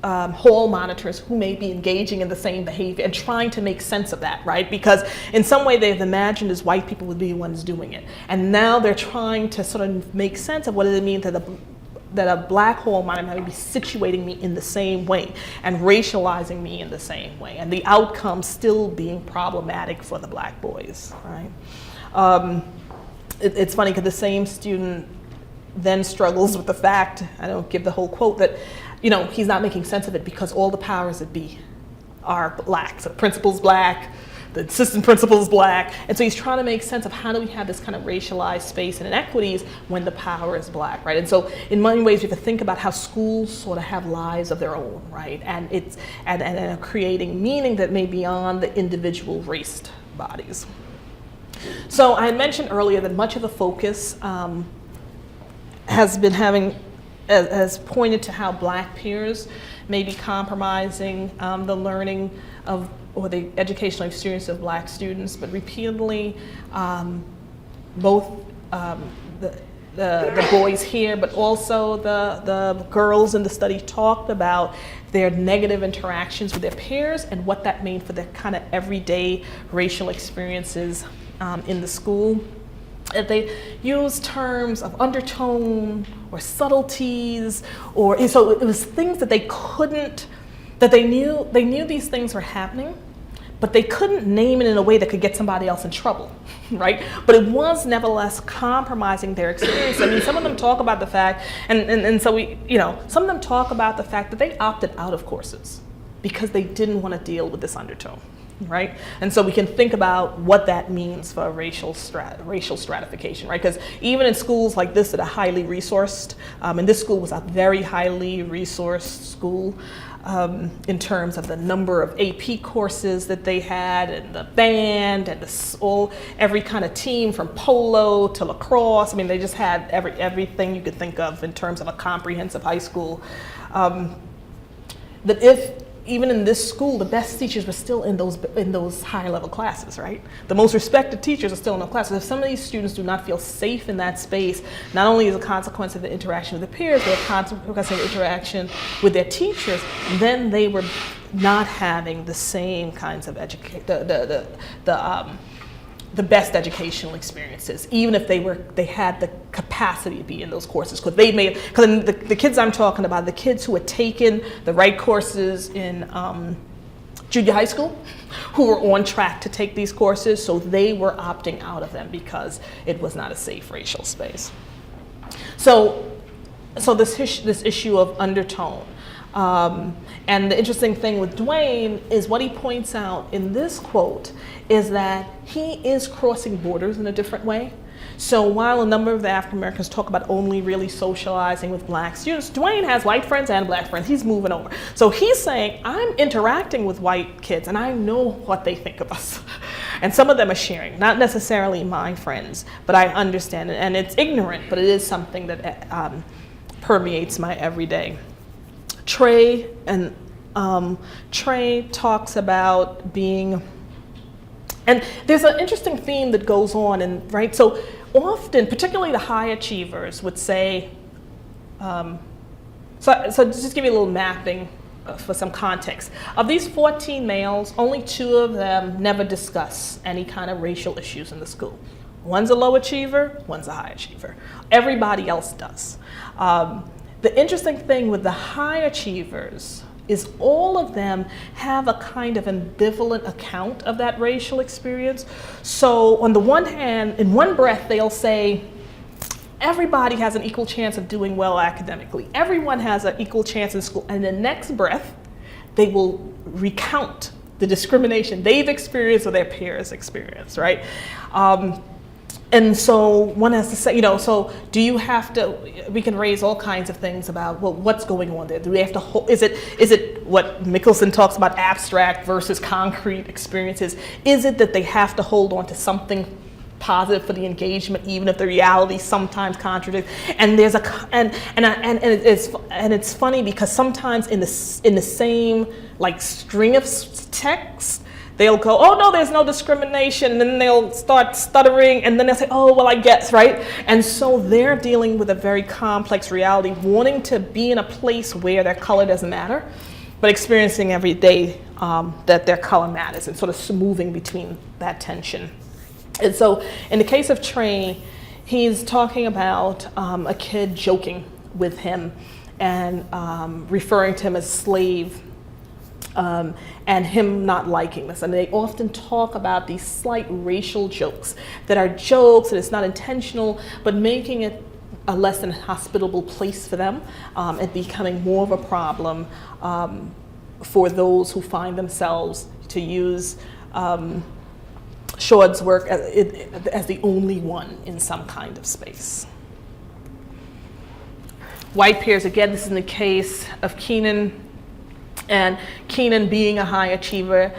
hall monitors who may be engaging in the same behavior and trying to make sense of that, right? Because in some way they've imagined as white people would be the ones doing it. And now they're trying to sort of make sense of what does it mean that a black hole might be situating me in the same way and racializing me in the same way, and the outcome still being problematic for the black boys, right? It's funny because the same student then struggles with the fact, I don't give the whole quote, that he's not making sense of it because all the powers that be are black. So the principal's black, the assistant principal's black, and so he's trying to make sense of how do we have this kind of racialized space and inequities when the power is black, right? And so in many ways you have to think about how schools sort of have lives of their own, right? And it's and creating meaning that may be beyond the individual raced bodies. So I had mentioned earlier that much of the focus has pointed to how black peers may be compromising the learning of or the educational experience of black students, but repeatedly both the boys here, but also the girls in the study talked about their negative interactions with their peers and what that meant for their kind of everyday racial experiences in the school. They use terms of undertone or subtleties, or so it was things that they couldn't, that they knew these things were happening, but they couldn't name it in a way that could get somebody else in trouble, right? But it was nevertheless compromising their experience. I mean, some of them talk about the fact, and so we, some of them talk about the fact that they opted out of courses because they didn't want to deal with this undertone, right? And so we can think about what that means for racial stratification, right? Because even in schools like this that are highly resourced, and this school was a very highly resourced school, in terms of the number of AP courses that they had, and the band, and every kind of team from polo to lacrosse. I mean, they just had everything you could think of in terms of a comprehensive high school. That if even in this school, the best teachers were still in those higher level classes, right? The most respected teachers are still in those classes. If some of these students do not feel safe in that space, not only is a consequence of the interaction with their peers, but a consequence of the interaction with their teachers, then they were not having the same kinds of the best educational experiences, even if they had the capacity to be in those courses, because the kids I'm talking about, the kids who had taken the right courses in junior high school, who were on track to take these courses, so they were opting out of them because it was not a safe racial space. So this issue of undertone. And the interesting thing with Dwayne is what he points out in this quote is that he is crossing borders in a different way. So while a number of the African Americans talk about only really socializing with black students, Dwayne has white friends and black friends. He's moving over. So he's saying, I'm interacting with white kids and I know what they think of us. And some of them are sharing, not necessarily my friends, but I understand it. And it's ignorant, but it is something that permeates my everyday. Trey talks about being, and there's an interesting theme that goes on, and right, so often, particularly the high achievers would say, so just give you a little mapping for some context. Of these 14 males, only 2 of them never discuss any kind of racial issues in the school. One's a low achiever, one's a high achiever. Everybody else does. The interesting thing with the high achievers is all of them have a kind of ambivalent account of that racial experience. So on the one hand, in one breath, they'll say, everybody has an equal chance of doing well academically. Everyone has an equal chance in school. And in the next breath, they will recount the discrimination they've experienced or their peers experienced, right? And so one has to say, so do you have to, we can raise all kinds of things about, well, what's going on there? Do we have to, is it what Mickelson talks about, abstract versus concrete experiences? Is it that they have to hold on to something positive for the engagement, even if the reality sometimes contradicts? And there's it's funny because sometimes in the same like string of text, they'll go, oh no, there's no discrimination, and then they'll start stuttering, and then they'll say, oh, well, I guess, right? And so they're dealing with a very complex reality, wanting to be in a place where their color doesn't matter, but experiencing every day that their color matters, and sort of moving between that tension. And so in the case of Trey, he's talking about a kid joking with him and referring to him as slave, and him not liking this. And they often talk about these slight racial jokes that are jokes and it's not intentional, but making it a less than hospitable place for them, and becoming more of a problem for those who find themselves, to use Shaud's work, as the only one in some kind of space. White peers, again, this is in the case of Keenan. And Keenan, being a high achiever,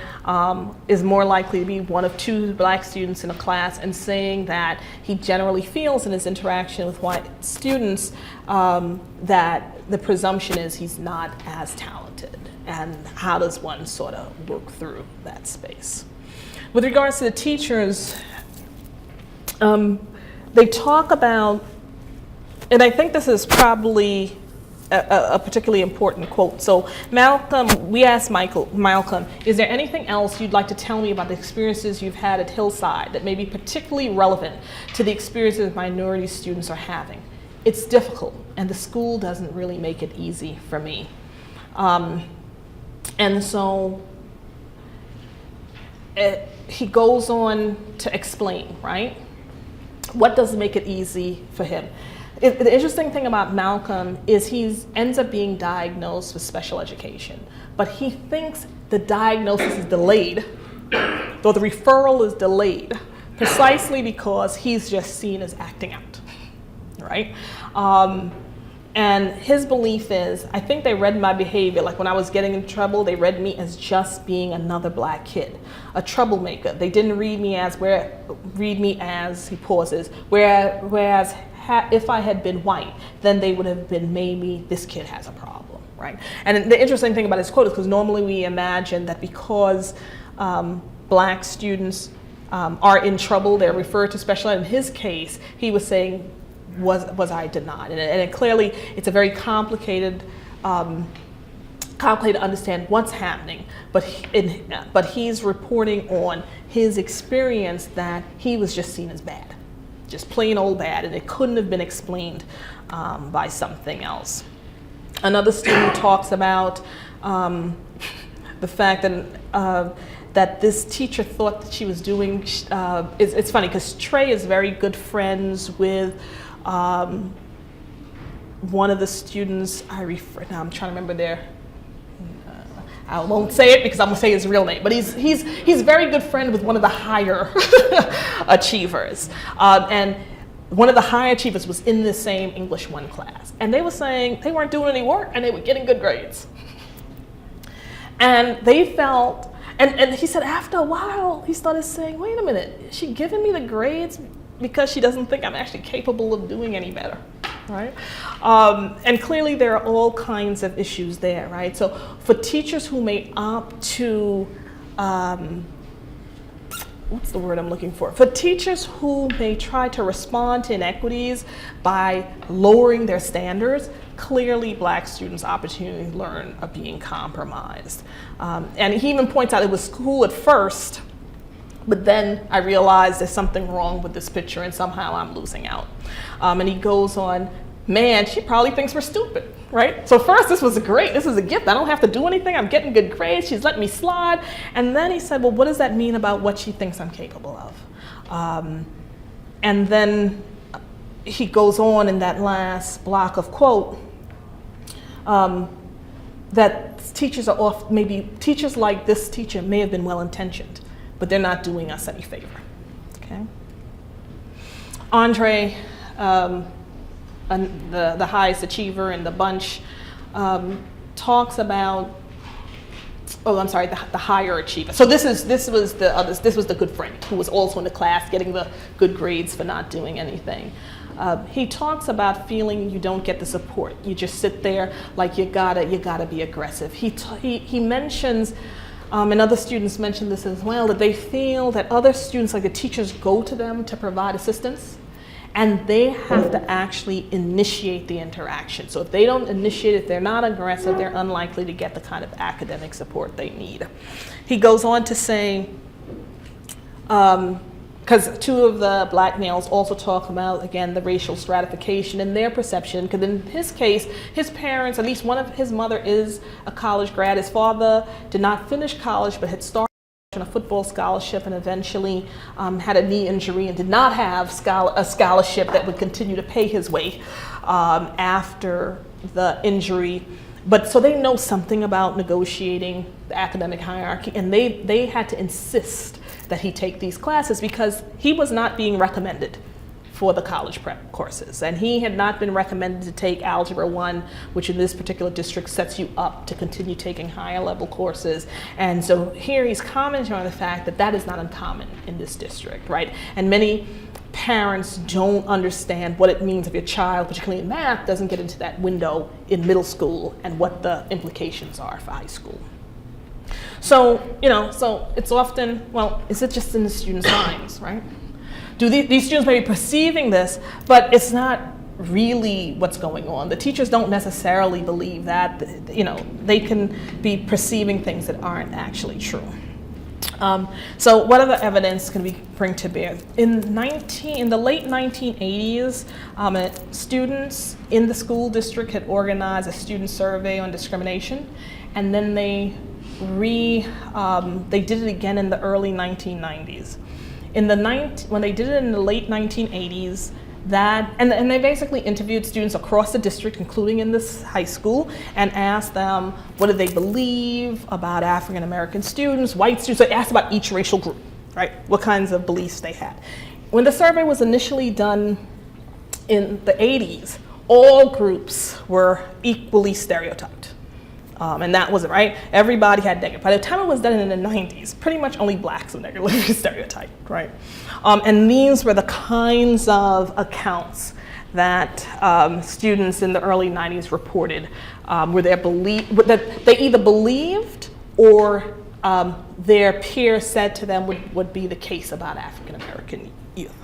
is more likely to be one of 2 black students in a class, and saying that he generally feels in his interaction with white students that the presumption is he's not as talented. And how does one sort of work through that space? With regards to the teachers, they talk about, and I think this is probably a particularly important quote. So Malcolm, we asked Malcolm, is there anything else you'd like to tell me about the experiences you've had at Hillside that may be particularly relevant to the experiences minority students are having? It's difficult, and the school doesn't really make it easy for me. And so he goes on to explain, right? What does make it easy for him? The interesting thing about Malcolm is he ends up being diagnosed with special education, but he thinks the diagnosis is delayed, or the referral is delayed, precisely because he's just seen as acting out, right? And his belief is, I think they read my behavior, like when I was getting in trouble, they read me as just being another black kid, a troublemaker. They didn't read me as, he pauses, whereas if I had been white, then they would have been, maybe this kid has a problem, right? And the interesting thing about his quote is because normally we imagine that because black students are in trouble, they're referred to special ed. In his case, he was saying, was I denied? And it clearly, it's a very complicated to understand what's happening, but he's reporting on his experience that he was just seen as bad, just plain old bad, and it couldn't have been explained by something else. Another student talks about the fact that this teacher thought that she was doing, it's funny because Trey is very good friends with one of the students, now I'm trying to remember I won't say it because I'm gonna say his real name, but he's very good friend with one of the higher achievers. And one of the high achievers was in the same English 1 class. And they were saying they weren't doing any work and they were getting good grades. And they felt, and he said after a while, he started saying, wait a minute, is she giving me the grades because she doesn't think I'm actually capable of doing any better, right? And clearly there are all kinds of issues there, right? So for teachers who may opt to, what's the word I'm looking for? For teachers who may try to respond to inequities by lowering their standards, clearly black students' opportunity to learn are being compromised. And he even points out it was cool at first, but then I realized there's something wrong with this picture and somehow I'm losing out. And he goes on, man, she probably thinks we're stupid, right? So first this was great, this is a gift, I don't have to do anything, I'm getting good grades, she's letting me slide. And then he said, well, what does that mean about what she thinks I'm capable of? And then he goes on in that last block of quote, that teachers are off, maybe teachers like this teacher may have been well-intentioned, but they're not doing us any favor, okay? Andre, the highest achiever in the bunch, talks about, the higher achiever. So this was the good friend who was also in the class getting the good grades for not doing anything. He talks about feeling you don't get the support. You just sit there like you gotta be aggressive. He mentions, and other students mention this as well, that they feel that other students, like the teachers, go to them to provide assistance, and they have to actually initiate the interaction. So if they don't initiate it, they're not aggressive, they're unlikely to get the kind of academic support they need. He goes on to say, because two of the black males also talk about, again, the racial stratification and their perception, because in his case, his parents, at least one of his mother is a college grad. His father did not finish college, but had started on a football scholarship and eventually had a knee injury and did not have a scholarship that would continue to pay his way after the injury. But so they know something about negotiating the academic hierarchy, and they had to insist that he take these classes because he was not being recommended for the college prep courses. And he had not been recommended to take Algebra 1, which in this particular district sets you up to continue taking higher level courses. And so here he's commenting on the fact that that is not uncommon in this district, right? And many parents don't understand what it means if your child, particularly in math, doesn't get into that window in middle school and what the implications are for high school. So, so it's often, well, is it just in the students' minds, right? These students may be perceiving this, but it's not really what's going on. The teachers don't necessarily believe that, they can be perceiving things that aren't actually true. So what other evidence can we bring to bear? In the late 1980s, students in the school district had organized a student survey on discrimination, and then they they did it again in the early 1990s. When they did it in the late 1980s, and they basically interviewed students across the district, including in this high school, and asked them what did they believe about African American students, white students. So they asked about each racial group, right? What kinds of beliefs they had. When the survey was initially done in the 80s, all groups were equally stereotyped. And that was it, right? Everybody had negative. By the time it was done in the 90s, pretty much only blacks were negatively stereotyped, right? And these were the kinds of accounts that students in the early 90s reported that they either believed or their peers said to them would be the case about African American youth.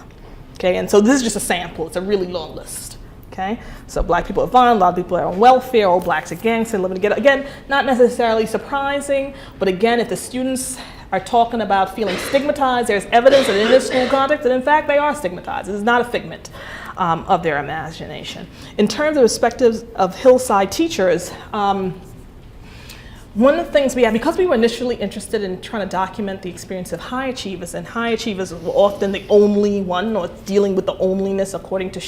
Okay, and so this is just a sample. It's a really long list. Okay, so black people are violent, a lot of people are on welfare, all blacks are gangsters, living together. Again, not necessarily surprising, but again, if the students are talking about feeling stigmatized, there's evidence that in this school context that in fact they are stigmatized. This is not a figment of their imagination. In terms of perspectives of Hillside teachers, one of the things we had, because we were initially interested in trying to document the experience of high achievers, and high achievers were often the only one, or dealing with the onlyness according to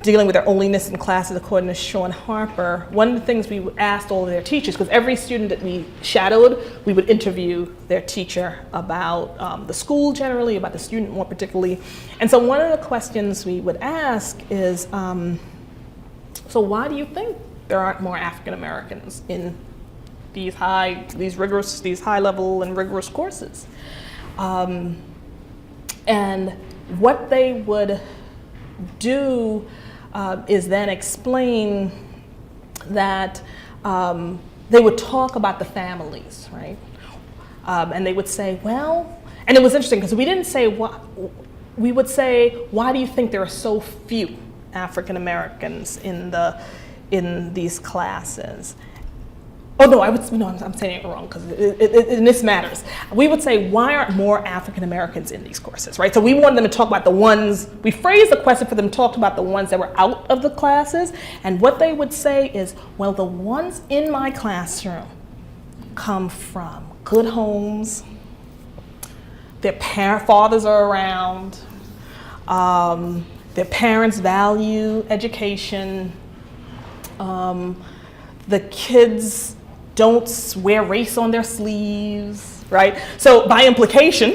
dealing with their onlyness in classes according to Sean Harper, one of the things we asked all of their teachers, because every student that we shadowed, we would interview their teacher about the school generally, about the student more particularly. And so one of the questions we would ask is, so why do you think there aren't more African Americans in these high level and rigorous courses? And what they would do is then explain that they would talk about the families, right? And they would say, well, and it was interesting because we didn't say what, we would say, why do you think there are so few African Americans in these classes? Oh no, I'm saying it wrong because this matters. We would say, why aren't more African Americans in these courses, right? So we wanted them to talk about the ones, we phrased the question for them to talk about the ones that were out of the classes, and what they would say is, well, the ones in my classroom come from good homes, their fathers are around, their parents value education, the kids don't wear race on their sleeves, right? So by implication,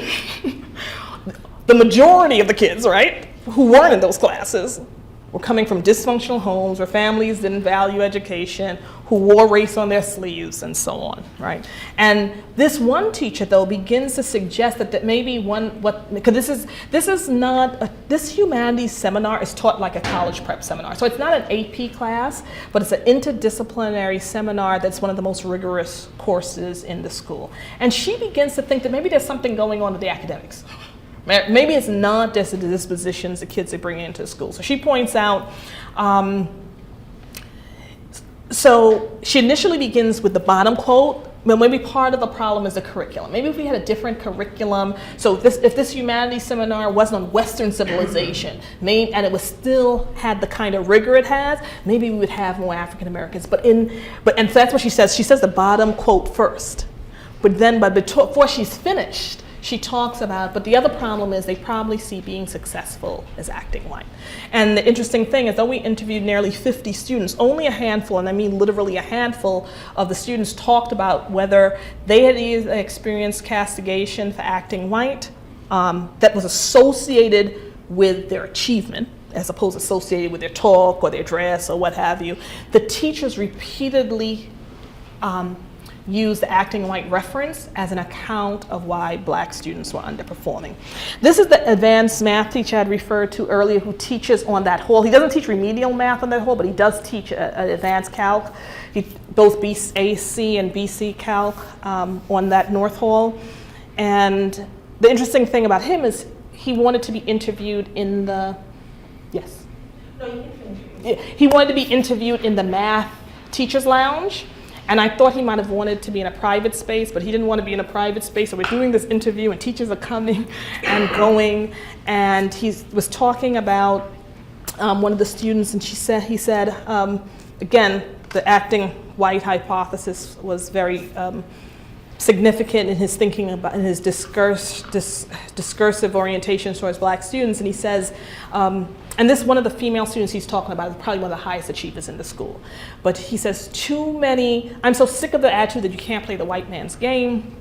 the majority of the kids, right, who weren't in those classes were coming from dysfunctional homes where families didn't value education, who wore race on their sleeves, and so on, right? And this one teacher, though, begins to suggest that maybe because this humanities seminar is taught like a college prep seminar. So it's not an AP class, but it's an interdisciplinary seminar that's one of the most rigorous courses in the school. And she begins to think that maybe there's something going on with the academics. Maybe it's not just the dispositions the kids are bringing into school. So she points out, so she initially begins with the bottom quote, but maybe part of the problem is the curriculum. Maybe if we had a different curriculum, so if this humanities seminar wasn't on Western civilization, and it was still had the kind of rigor it has, maybe we would have more African Americans. And so that's what she says. She says the bottom quote first, but then before she's finished, she talks about, but the other problem is they probably see being successful as acting white. And the interesting thing is, though we interviewed nearly 50 students, only a handful, and I mean literally a handful, of the students talked about whether they had either experienced castigation for acting white that was associated with their achievement, as opposed to associated with their talk or their dress or what have you. The teachers repeatedly use the acting white reference as an account of why black students were underperforming. This is the advanced math teacher I'd referred to earlier who teaches on that hall. He doesn't teach remedial math on that hall, but he does teach an advanced calc, both BAC and BC calc on that North Hall. And the interesting thing about him is he wanted to be interviewed in the, yes? No, you can finish. He wanted to be interviewed in the math teacher's lounge. And I thought he might have wanted to be in a private space, but he didn't want to be in a private space. So we're doing this interview and teachers are coming and going. And he was talking about one of the students, and he said, again, the acting white hypothesis was very significant in his thinking about, in his discursive orientation towards black students. And he says, and this one of the female students he's talking about is probably one of the highest achievers in the school. But he says, I'm so sick of the attitude that you can't play the white man's game.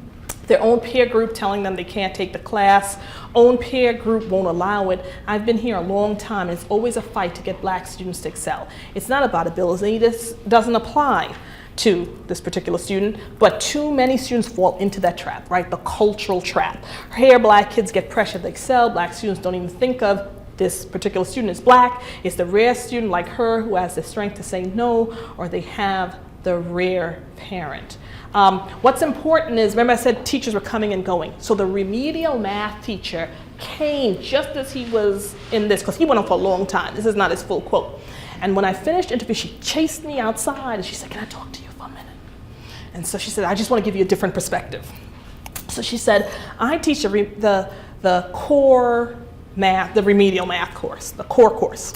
Their own peer group telling them they can't take the class. Own peer group won't allow it. I've been here a long time, and it's always a fight to get black students to excel. It's not about ability. This doesn't apply to this particular student, but too many students fall into that trap, right? The cultural trap. Here, black kids get pressure to excel. Black students don't even think of this particular student is black. It's the rare student like her who has the strength to say no, or they have the rare parent. What's important is, remember I said teachers were coming and going. So the remedial math teacher came just as he was in this, because he went on for a long time. This is not his full quote. And when I finished the interview, she chased me outside and she said, can I talk to you for a minute? And so she said, I just want to give you a different perspective. So she said, I teach the core math, the remedial math course, the core course.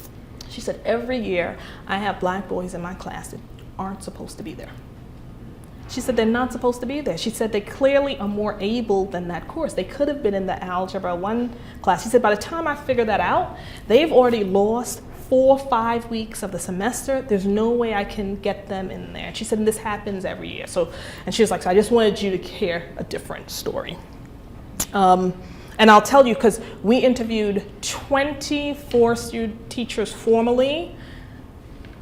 She said, every year I have black boys in my class that aren't supposed to be there. She said they're not supposed to be there. She said they clearly are more able than that course. They could have been in the Algebra 1 class. She said by the time I figure that out, they've already lost 4 or 5 weeks of the semester. There's no way I can get them in there. She said, and this happens every year. And she was like, so I just wanted you to hear a different story. And I'll tell you, because we interviewed 24 teachers formally,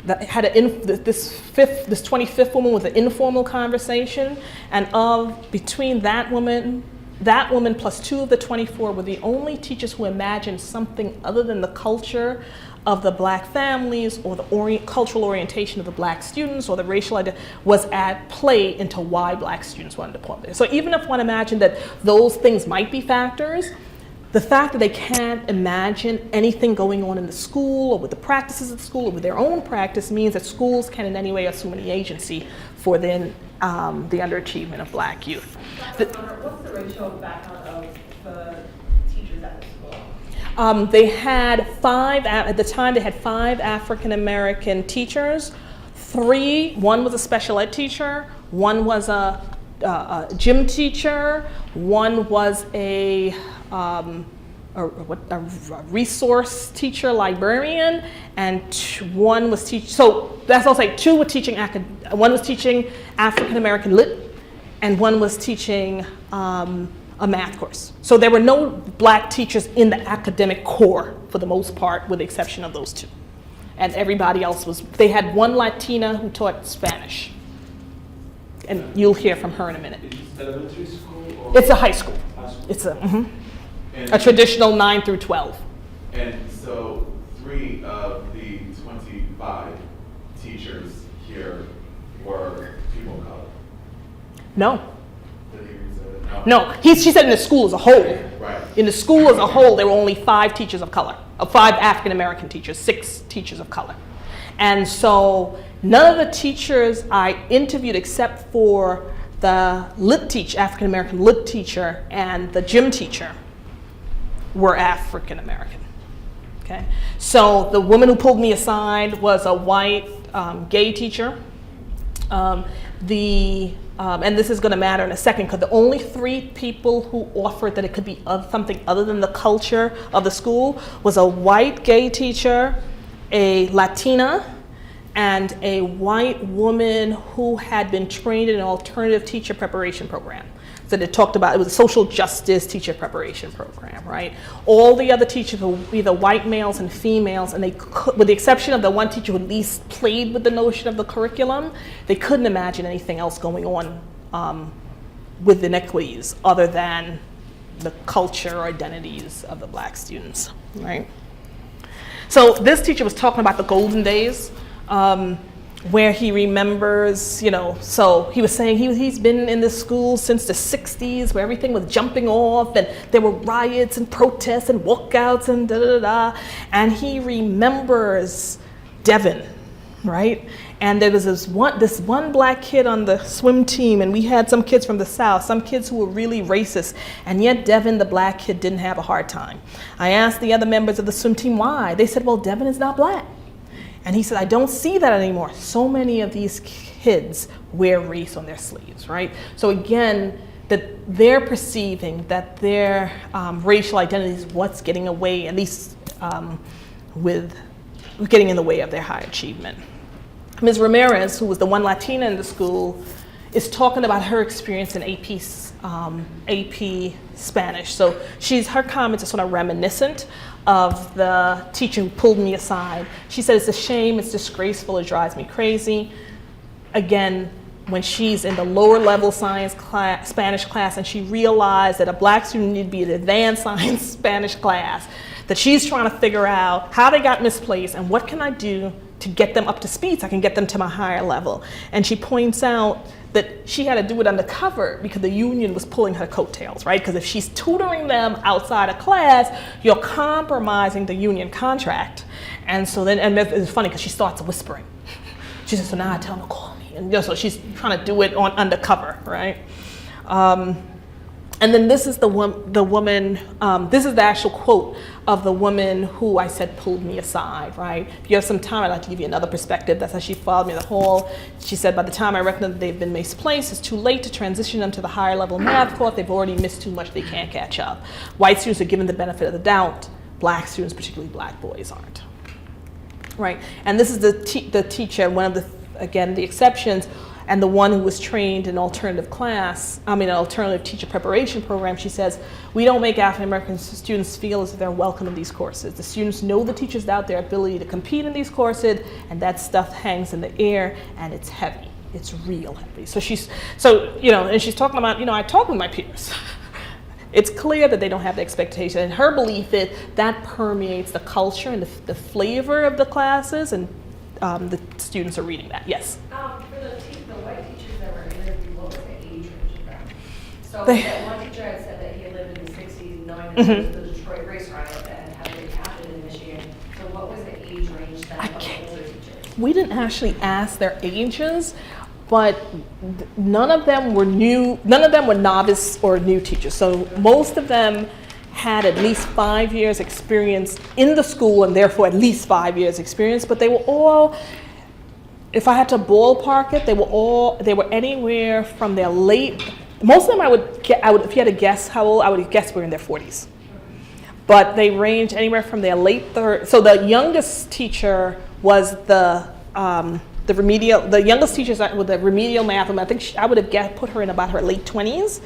that had this 25th woman with an informal conversation, and between that woman plus 2 of the 24 were the only teachers who imagined something other than the culture of the black families or the cultural orientation of the black students or the racial identity was at play into why black students wanted to perform there. So even if one imagined that those things might be factors, the fact that they can't imagine anything going on in the school or with the practices of the school or with their own practice means that schools can in any way assume any agency for the underachievement of black youth. What's the racial background of the teachers at the school? They had 5, at the time they had 5 African American teachers. 1 was a special ed teacher, 1 was a gym teacher, 1 was a resource teacher, librarian, and 1 was teaching. So that's I'll say 2 were teaching. 1 was teaching African American Lit, and 1 was teaching a math course. So there were no black teachers in the academic core for the most part, with the exception of those 2. And everybody else was. They had 1 Latina who taught Spanish, and you'll hear from her in a minute. It's elementary school? Or it's a high school. It's a traditional 9 through 12. And so 3 of the 25 teachers here were people of color? No. Did he say that? No. She said in the school as a whole. Right. In the school as a whole, there were only 5 teachers of color, 5 African American teachers, 6 teachers of color. And so none of the teachers I interviewed except for the African American lit teacher and the gym teacher were African American. Okay? So the woman who pulled me aside was a white gay teacher. And this is going to matter in a second, because the only 3 people who offered that it could be something other than the culture of the school was a white gay teacher, a Latina, and a white woman who had been trained in an alternative teacher preparation program. So they talked about, it was a social justice teacher preparation program, right? All the other teachers were either white males and females, and they could, with the exception of the 1 teacher who at least played with the notion of the curriculum, they couldn't imagine anything else going on with inequities other than the culture or identities of the black students, right? So this teacher was talking about the golden days, where he remembers, so he was saying he's been in this school since the 60s, where everything was jumping off and there were riots and protests and walkouts and da-da-da-da. And he remembers Devin, right? And there was this one black kid on the swim team, and we had some kids from the South, some kids who were really racist, and yet Devin, the black kid, didn't have a hard time. I asked the other members of the swim team why. They said, well, Devin is not black. And he said, I don't see that anymore. So many of these kids wear race on their sleeves, right? So again, that they're perceiving that their racial identity is what's getting away, at least with getting in the way of their high achievement. Ms. Ramirez, who was the one Latina in the school, is talking about her experience in AP Spanish. So her comments are sort of reminiscent of the teacher who pulled me aside. She said, it's a shame, it's disgraceful, it drives me crazy. Again, when she's in the lower level science class, Spanish class, and she realized that a black student needed to be in an advanced science Spanish class, that she's trying to figure out how they got misplaced and what can I do to get them up to speed so I can get them to my higher level. And she points out that she had to do it undercover because the union was pulling her coattails, right? Because if she's tutoring them outside of class, you're compromising the union contract. And so then, and it's funny because she starts whispering. She says, so now I tell them to call me. And so she's trying to do it on undercover, right? And then this is the woman, this is the actual quote of the woman who I said pulled me aside, right? If you have some time, I'd like to give you another perspective. That's how she followed me in the hall. She said, by the time I reckon that they've been misplaced, it's too late to transition them to the higher level math course. They've already missed too much, they can't catch up. White students are given the benefit of the doubt. Black students, particularly black boys, aren't, right? And this is the teacher, one of the, again, the exceptions, and the one who was trained in alternative teacher preparation program. She says, we don't make African American students feel as if they're welcome in these courses. The students know the teachers doubt their ability to compete in these courses, and that stuff hangs in the air, and it's heavy. It's real heavy. So and she's talking about, I talk with my peers. It's clear that they don't have the expectation, and her belief is that permeates the culture and the flavor of the classes, and the students are reading that. Yes? For the white teachers that were interviewed, what was the age range of them? So They- that one teacher had said that he had lived in the 60s, knowing that Mhm. it was the Detroit race riot and had been captured in Michigan. So what was the age range then of the older teachers? We didn't actually ask their ages, but none of them were novice or new teachers. So most of them had at least 5 years experience in the school, and therefore at least 5 years experience, but they were all, if I had to ballpark it, they were anywhere from their most of them if you had to guess how old, I would guess were in their 40s. But they range anywhere from their late 30s. So the youngest teacher was the youngest teacher with the remedial math. I think I would have put her in about her late 20s.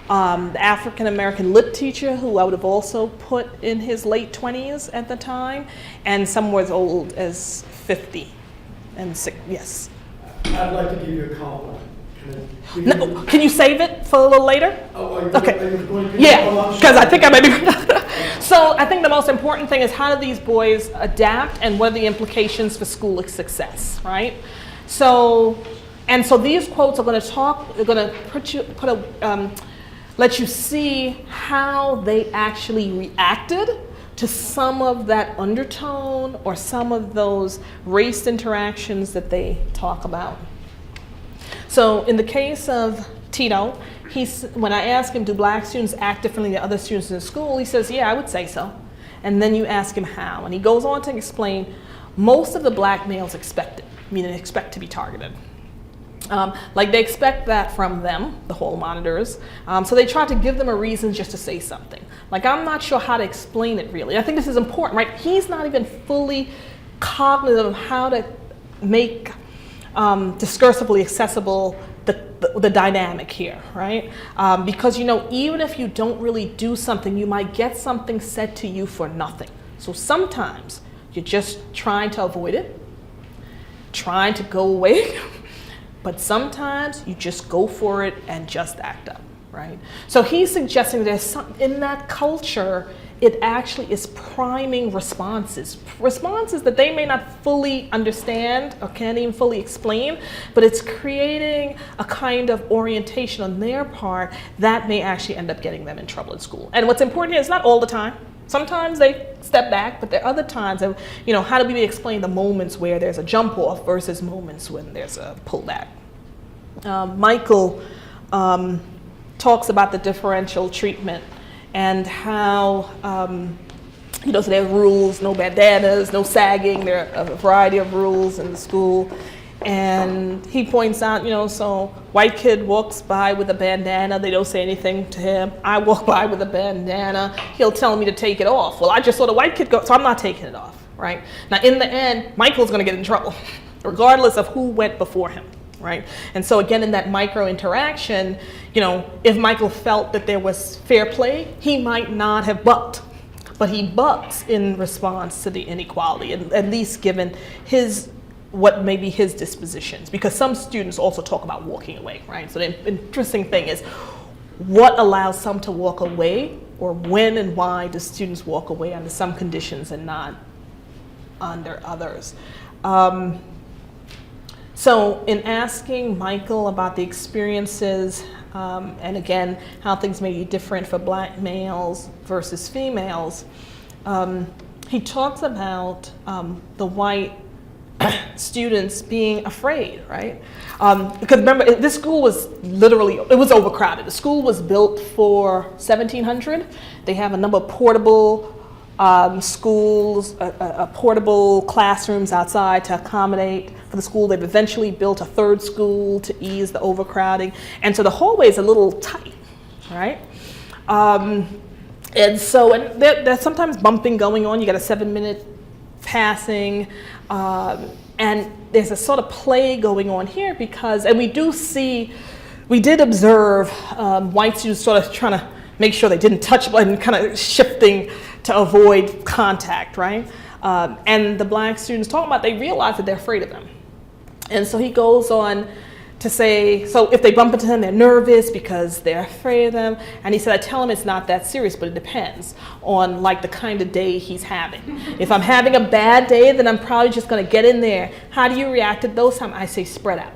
The African American lit teacher, who I would have also put in his late 20s at the time, and some were as old as 50 and 6. Yes. I'd like to give you a compliment. No, can you save it for a little later? Oh, are you Okay. going to Yeah, because I think I might be. So I think the most important thing is how do these boys adapt, and what are the implications for school success, right? So these quotes are going to let you see how they actually reacted to some of that undertone or some of those race interactions that they talk about. So in the case of Tito, when I ask him, do black students act differently than other students in school, he says, yeah, I would say so. And then you ask him how, and he goes on to explain most of the black males expect to be targeted. Like they expect that from them, the hall monitors. So they try to give them a reason just to say something. Like, I'm not sure how to explain it really. I think this is important, right? He's not even fully cognizant of how to make discursively accessible the dynamic here, right? Because even if you don't really do something, you might get something said to you for nothing. So sometimes you're just trying to avoid it, trying to go away. But sometimes you just go for it and just act up, right? So he's suggesting there's some, in that culture, it actually is priming responses that they may not fully understand or can't even fully explain, but it's creating a kind of orientation on their part that may actually end up getting them in trouble at school. And what's important here is not all the time. Sometimes they step back, but there are other times of, how do we explain the moments where there's a jump off versus moments when there's a pullback? Michael talks about the differential treatment and how, so there are rules, no bandanas, no sagging, there are a variety of rules in the school. And he points out, so white kid walks by with a bandana, they don't say anything to him. I walk by with a bandana, he'll tell me to take it off. Well, I just saw the white kid go, so I'm not taking it off, right? Now, in the end, Michael's gonna get in trouble, regardless of who went before him, right? And so again, in that micro interaction, if Michael felt that there was fair play, he might not have bucked. But he bucks in response to the inequality, at least given what may be his dispositions, because some students also talk about walking away, right? So the interesting thing is what allows some to walk away, or when and why do students walk away under some conditions and not under others. So in asking Michael about the experiences, and again, how things may be different for black males versus females, he talks about the white students being afraid, right? Because remember, this school was it was overcrowded. The school was built for 1700. They have a number of portable schools, portable classrooms outside to accommodate for the school. They've eventually built a third school to ease the overcrowding. And so the hallway is a little tight, right? And so there's sometimes bumping going on. You got a 7-minute passing, and there's a sort of play going on here because, and we did observe white students sort of trying to make sure they didn't touch and kind of shifting to avoid contact, right? And the black students talking about, they realize that they're afraid of them. And so he goes on to say, so if they bump into him, they're nervous because they're afraid of them. And he said, I tell him it's not that serious, but it depends on like the kind of day he's having. If I'm having a bad day, then I'm probably just gonna get in there. How do you react at those times? I say spread out.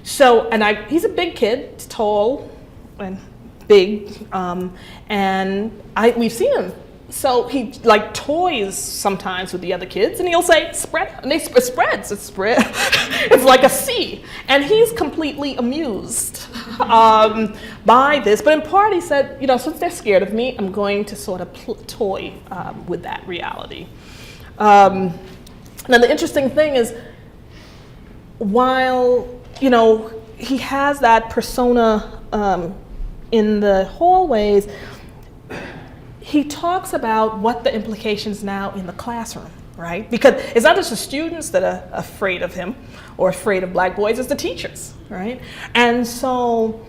So, he's a big kid, tall and big, and we've seen him. So he like toys sometimes with the other kids, and he'll say spread out, and it spreads. It's like a C, and he's completely amused by this. But in part, he said, since they're scared of me, I'm going to sort of toy with that reality. Now the interesting thing is, while he has that persona in the hallways, he talks about what the implications now in the classroom, right? Because it's not just the students that are afraid of him or afraid of black boys, it's the teachers, right? And so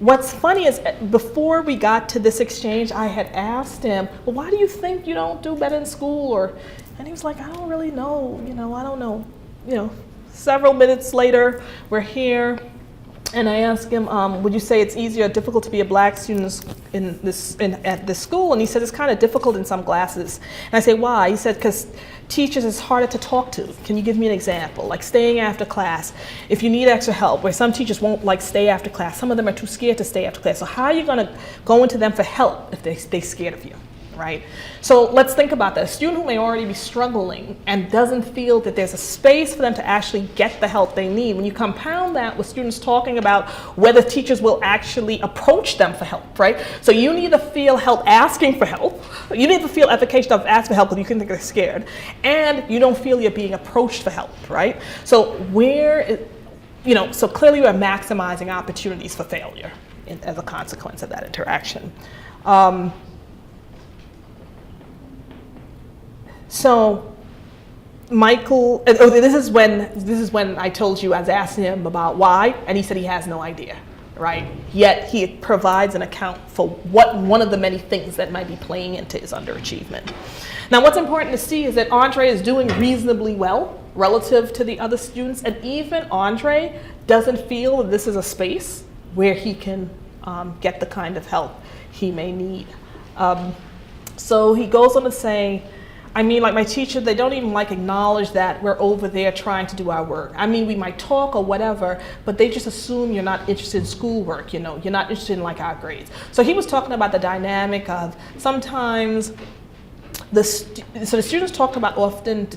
what's funny is before we got to this exchange, I had asked him, well, why do you think you don't do better in school? And he was like, I don't really know, I don't know. Several minutes later, we're here. And I asked him, would you say it's easier or difficult to be a black student at this school? And he said, it's kind of difficult in some classes. And I say, why? He said, because teachers is harder to talk to. Can you give me an example? Like staying after class. If you need extra help, where some teachers won't like stay after class. Some of them are too scared to stay after class. So how are you gonna go into them for help if they're scared of you? Right? So let's think about that. A student who may already be struggling and doesn't feel that there's a space for them to actually get the help they need. When you compound that with students talking about whether teachers will actually approach them for help, right? So you need to feel help asking for help. You need to feel efficacious of asking for help because you can think they're scared. And you don't feel you're being approached for help, right? So so clearly we're maximizing opportunities for failure as a consequence of that interaction. So Michael, this is when I told you I was asking him about why, and he said he has no idea, right? Yet he provides an account for one of the many things that might be playing into his underachievement. Now what's important to see is that Andre is doing reasonably well relative to the other students, and even Andre doesn't feel that this is a space where he can get the kind of help he may need. So he goes on to say, like my teacher, they don't even acknowledge that we're over there trying to do our work. We might talk or whatever, but they just assume you're not interested in schoolwork, you're not interested in our grades. So he was talking about the dynamic of sometimes the students talked about often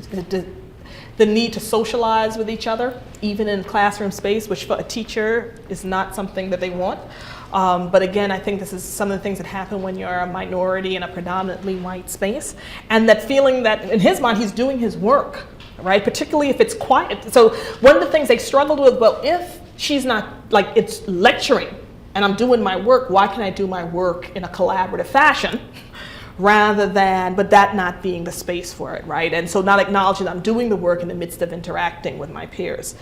the need to socialize with each other, even in classroom space, which for a teacher is not something that they want. But again, I think this is some of the things that happen when you're a minority in a predominantly white space, and that feeling that in his mind he's doing his work, right? Particularly if it's quiet. So one of the things they struggled with, well, if she's not, like, it's lecturing and I'm doing my work, why can I do my work in a collaborative fashion? Rather than, but that not being the space for it, right? And so not acknowledging that I'm doing the work in the midst of interacting with my peers.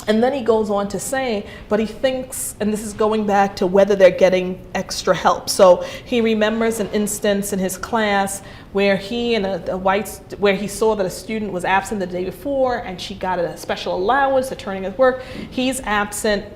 And then he goes on to say, but he thinks, and this is going back to whether they're getting extra help. So he remembers an instance in his class where he where he saw that a student was absent the day before and she got a special allowance for turning his work. He's absent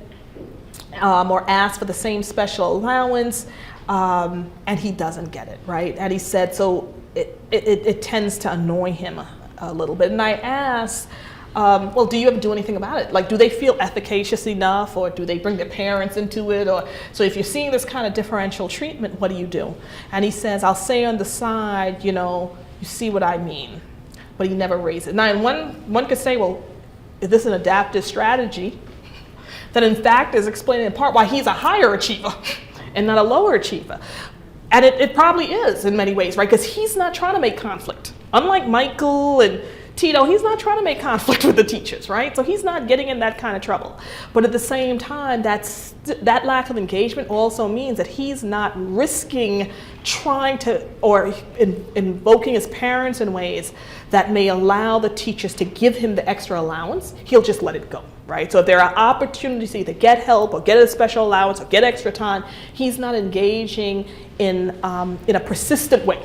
or asked for the same special allowance, and he doesn't get it, right? And he said, so it tends to annoy him a little bit. And I asked, well, do you ever do anything about it? Like, do they feel efficacious enough, or do they bring their parents into it? Or so if you're seeing this kind of differential treatment, what do you do? And he says, I'll say on the side, you see what I mean, but he never raises it. Now, and one could say, well, is this an adaptive strategy that in fact is explaining in part why he's a higher achiever and not a lower achiever? And it probably is in many ways, right? Because he's not trying to make conflict. Unlike Michael and Tito, he's not trying to make conflict with the teachers, right? So he's not getting in that kind of trouble. But at the same time, that lack of engagement also means that he's not risking trying to, or invoking his parents in ways that may allow the teachers to give him the extra allowance. He'll just let it go, right? So if there are opportunities to either get help or get a special allowance or get extra time, he's not engaging in a persistent way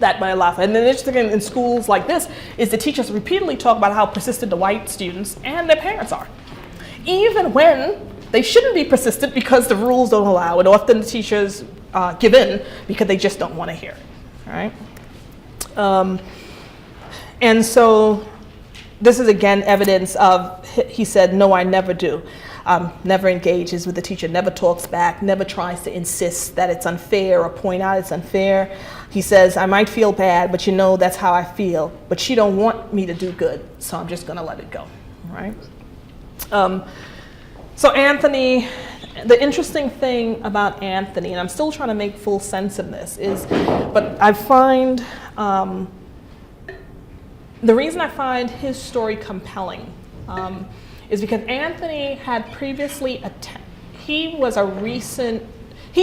that might allow for. And then the interesting thing in schools like this is the teachers repeatedly talk about how persistent the white students and their parents are, even when they shouldn't be persistent because the rules don't allow it. Often the teachers give in because they just don't want to hear, right? And so this is again evidence of, he said, no, I never do. Never engages with the teacher, never talks back, never tries to insist that it's unfair or point out it's unfair. He says, I might feel bad, but that's how I feel. But she don't want me to do good, so I'm just gonna let it go, right? So Anthony, the interesting thing about Anthony, and I'm still trying to make full sense of this, but I find, the reason I find his story compelling is because Anthony had previously he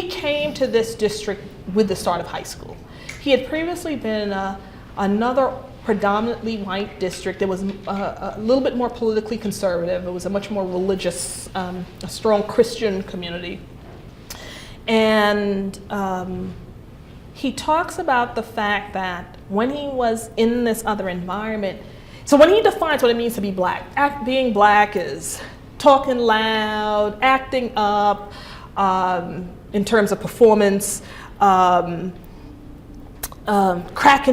came to this district with the start of high school. He had previously been in another predominantly white district that was a little bit more politically conservative. It was a much more religious, a strong Christian community. And he talks about the fact that when he was in this other environment, so when he defines what it means to be black, being black is talking loud, acting up in terms of performance, cracking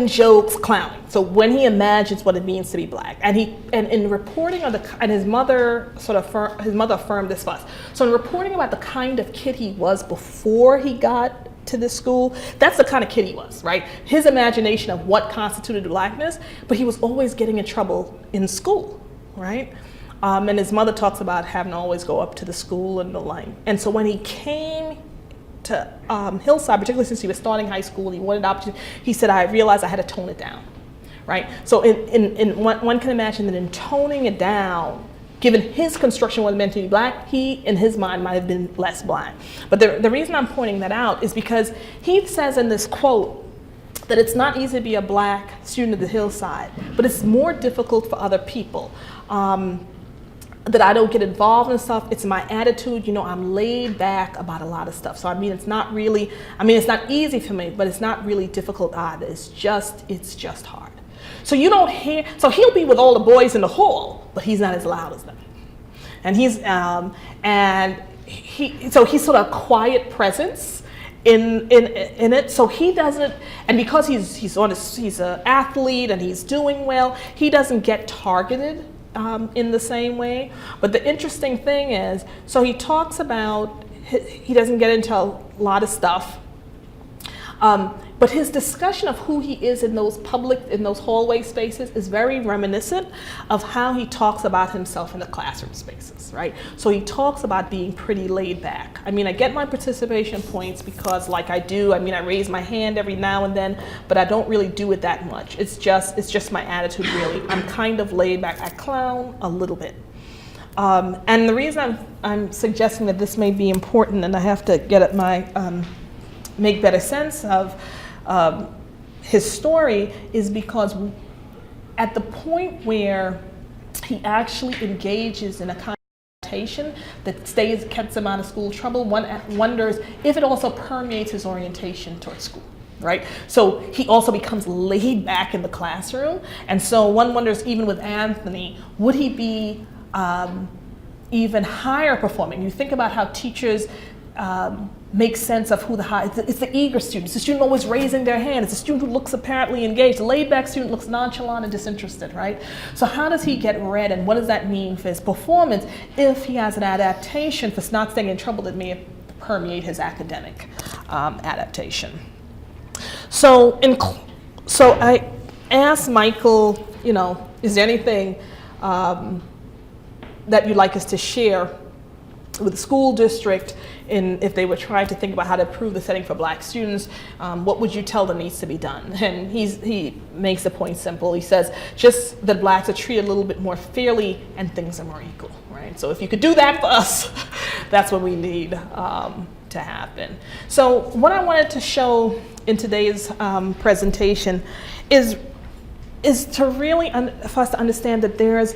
jokes, clowning. So when he imagines what it means to be black, and in reporting on and his mother affirmed this for us. So in reporting about the kind of kid he was before he got to this school, that's the kind of kid he was, right? His imagination of what constituted blackness, but he was always getting in trouble in school, right? And his mother talks about having to always go up to the school and the like. And so when he came to Hillside, particularly since he was starting high school and he wanted opportunity, he said, I realized I had to tone it down, right? So one can imagine that in toning it down, given his construction what it meant to be black, he, in his mind, might have been less black. But the reason I'm pointing that out is because he says in this quote that it's not easy to be a black student at the Hillside, but it's more difficult for other people. That I don't get involved in stuff. It's my attitude, I'm laid back about a lot of stuff. So it's not easy for me, but it's not really difficult either. It's just hard. So you don't hear, so he'll be with all the boys in the hall, but he's not as loud as them. And he's he's sort of a quiet presence in it. So he doesn't, and because he's an athlete and he's doing well, he doesn't get targeted in the same way. But the interesting thing is, so he talks about, he doesn't get into a lot of stuff. But his discussion of who he is in those hallway spaces is very reminiscent of how he talks about himself in the classroom spaces, right? So he talks about being pretty laid back. I mean, I get my participation points because like I raise my hand every now and then, but I don't really do it that much. It's just my attitude, really. I'm kind of laid back. I clown a little bit. And the reason I'm suggesting that this may be important, and I have to get at make better sense of his story, is because at the point where he actually engages in a kind of adaptation that keeps him out of school trouble, one wonders if it also permeates his orientation towards school. Right? So he also becomes laid back in the classroom. And so one wonders, even with Anthony, would he be even higher performing? You think about how teachers make sense of who it's the eager student. It's the student always raising their hand. It's the student who looks apparently engaged. The laid back student looks nonchalant and disinterested, right? So how does he get read, and what does that mean for his performance if he has an adaptation for not staying in trouble that may permeate his academic adaptation? So I asked Michael, is there anything that you'd like us to share with the school district if they were trying to think about how to improve the setting for Black students? What would you tell them needs to be done? And he makes the point simple. He says just that Blacks are treated a little bit more fairly and things are more equal, right? So if you could do that for us, that's what we need to happen. So what I wanted to show in today's presentation is to really for us to understand that there's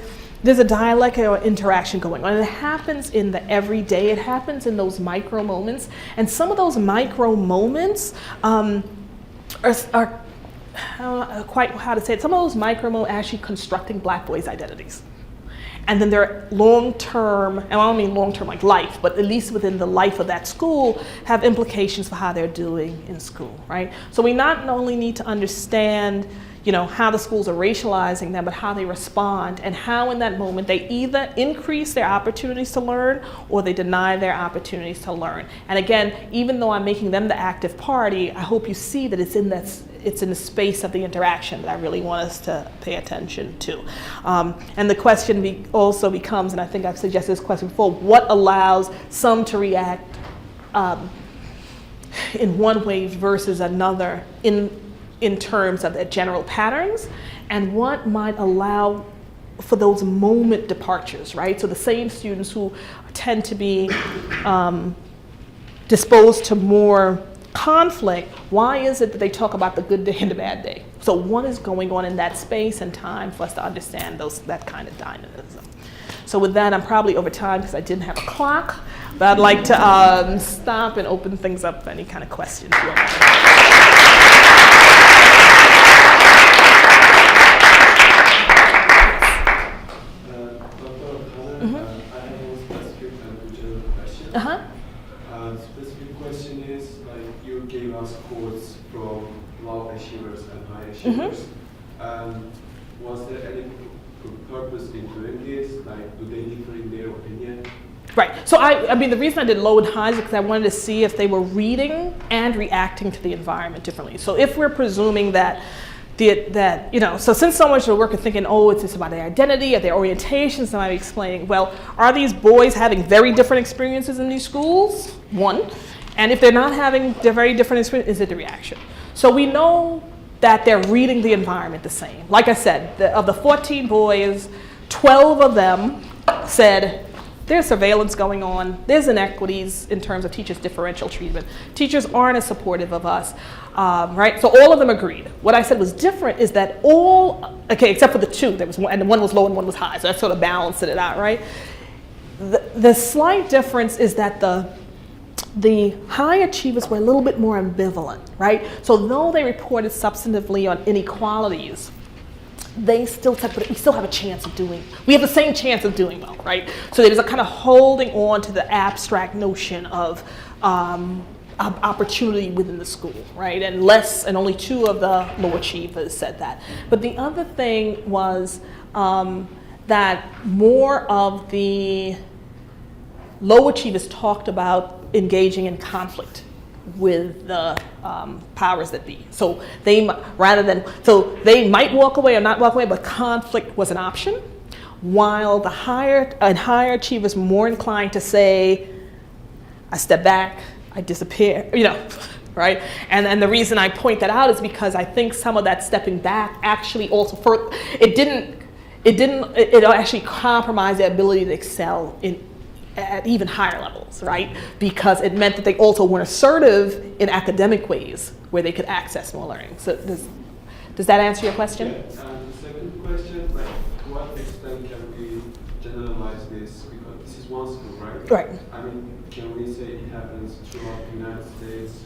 a dialect or interaction going on. And it happens in the everyday. It happens in those micro moments. And some of those micro moments are I don't know quite how to say it. Some of those micro moments actually constructing Black boys' identities. And then they're long-term, and I don't mean long-term like life, but at least within the life of that school, have implications for how they're doing in school, right? So we not only need to understand how the schools are racializing them, but how they respond and how in that moment they either increase their opportunities to learn or they deny their opportunities to learn. And again, even though I'm making them the active party, I hope you see that it's in the space of the interaction that I really want us to pay attention to. And the question also becomes, and I think I've suggested this question before, what allows some to react in one way versus another in terms of their general patterns, and what might allow for those moment departures, right? So the same students who tend to be disposed to more conflict, why is it that they talk about the good day and the bad day? So what is going on in that space and time for us to understand that kind of dynamism? So with that, I'm probably over time because I didn't have a clock, but I'd like to stop and open things up for any kind of questions. Specific question is, you gave us quotes from low achievers and high achievers. Was there any purpose in doing this? Do they differ in their opinion? Right. So I mean, the reason I did low and high is because I wanted to see if they were reading and reacting to the environment differently. So if we're presuming that so since so much of the work is thinking, it's just about their identity or their orientation, so I'm explaining, well, are these boys having very different experiences in these schools? One. And if they're not having the very different experience, is it the reaction? So we know that they're reading the environment the same. Like I said, of the 14 boys, 12 of them said, there's surveillance going on, there's inequities in terms of teachers' differential treatment. Teachers aren't as supportive of us, right? So all of them agreed. What I said was different is that except for the two, and one was low and one was high, so that sort of balanced it out, right? The slight difference is that the high achievers were a little bit more ambivalent, right? So though they reported substantively on inequalities, they still said, but we still have a chance of we have the same chance of doing well, right? So there's a kind of holding on to the abstract notion of opportunity within the school, right? And only two of the low achievers said that. But the other thing was that more of the low achievers talked about engaging in conflict with the powers that be. So they might walk away or not walk away, but conflict was an option, while the higher achievers were more inclined to say, I step back, I disappear, right? And the reason I point that out is because I think some of that stepping back actually also, it actually compromised their ability to excel at even higher levels, right? Because it meant that they also weren't assertive in academic ways where they could access more learning. So does that answer your question? Yeah. And the second question, to what extent can we generalize this? Because this is one school, right? Right. I mean, can we say it happens throughout the United States?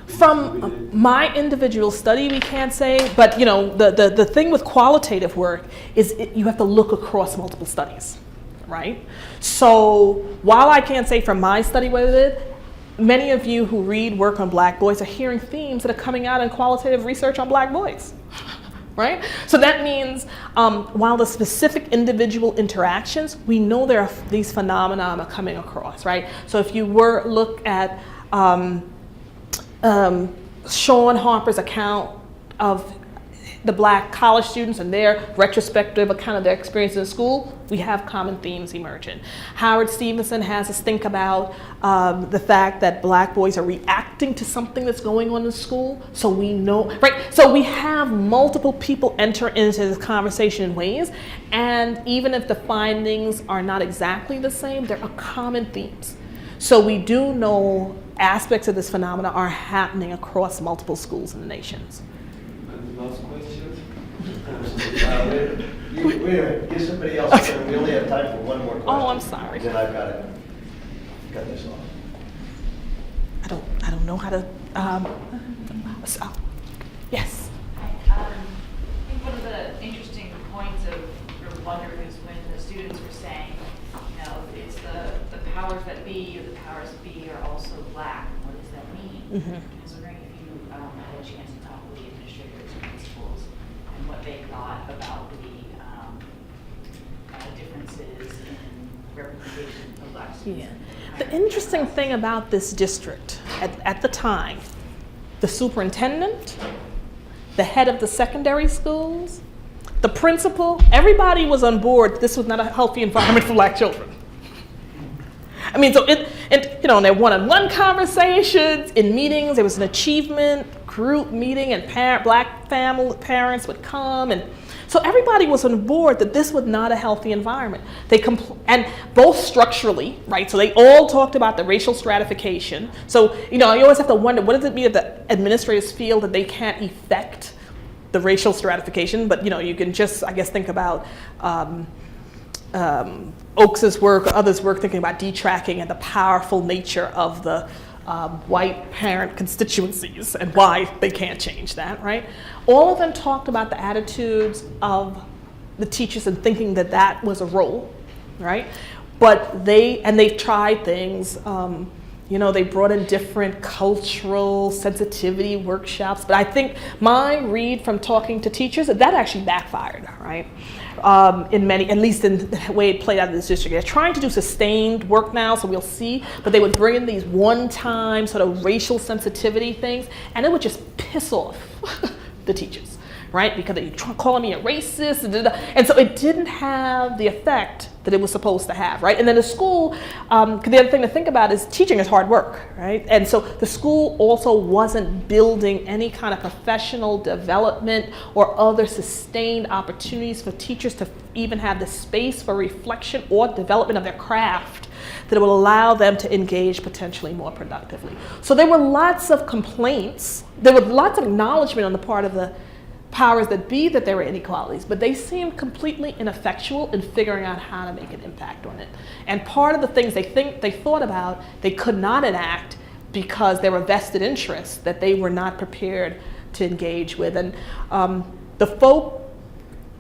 From my individual study, we can't say, but the thing with qualitative work is you have to look across multiple studies, right? So while I can't say from my study with it, many of you who read work on Black boys are hearing themes that are coming out in qualitative research on Black boys, right? So that means while the specific individual interactions, we know there are these phenomena are coming across, right? So if you look at Sean Harper's account of the Black college students and their retrospective account of their experience in school, we have common themes emerging. Howard Stevenson has us think about the fact that Black boys are reacting to something that's going on in school, so we know, right? So we have multiple people enter into this conversation in ways, and even if the findings are not exactly the same, there are common themes. So we do know aspects of this phenomena are happening across multiple schools in the nations. And the last question? Wait a minute, give somebody else, we only have time for one more question. Oh, I'm sorry. Then I've got to cut this off. I don't know how to, yes. I think one of the interesting points of your wonder is when the students were saying, it's the powers that be, or the powers that be are also Black. What does that mean? Mm-hmm. I was wondering if you had a chance to talk with the administrators and principals and what they thought about the differences in representation of Black students. Yeah. The interesting thing about this district at the time, the superintendent, the head of the secondary schools, the principal, everybody was on board. This was not a healthy environment for Black children. I mean, so in their one-on-one conversations, in meetings, there was an achievement group meeting, and Black parents would come, and so everybody was on board that this was not a healthy environment. And both structurally, right? So they all talked about the racial stratification. So you always have to wonder, what does it mean that the administrators feel that they can't effect the racial stratification? But you can just, I guess, think about Oakes's work or others' work thinking about detracking and the powerful nature of the white parent constituencies and why they can't change that, right? All of them talked about the attitudes of the teachers and thinking that that was a role, right? But they've tried things. They brought in different cultural sensitivity workshops, but I think my read from talking to teachers, that actually backfired, right? In many, at least in the way it played out in this district. They're trying to do sustained work now, so we'll see, but they would bring in these one-time sort of racial sensitivity things, and it would just piss off the teachers, right? Because they calling me a racist, and so it didn't have the effect that it was supposed to have, right? And then the school, the other thing to think about is teaching is hard work, right? And so the school also wasn't building any kind of professional development or other sustained opportunities for teachers to even have the space for reflection or development of their craft that will allow them to engage potentially more productively. So there were lots of complaints, there were lots of acknowledgement on the part of the powers that be that there were inequalities, but they seemed completely ineffectual in figuring out how to make an impact on it. And part of the things they thought about, they could not enact because there were vested interests that they were not prepared to engage with. And the folk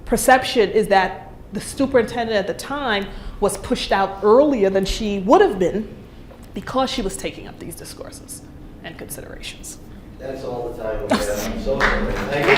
perception is that the superintendent at the time was pushed out earlier than she would have been because she was taking up these discourses and considerations. That's all the time we have. I'm so sorry. Thank you.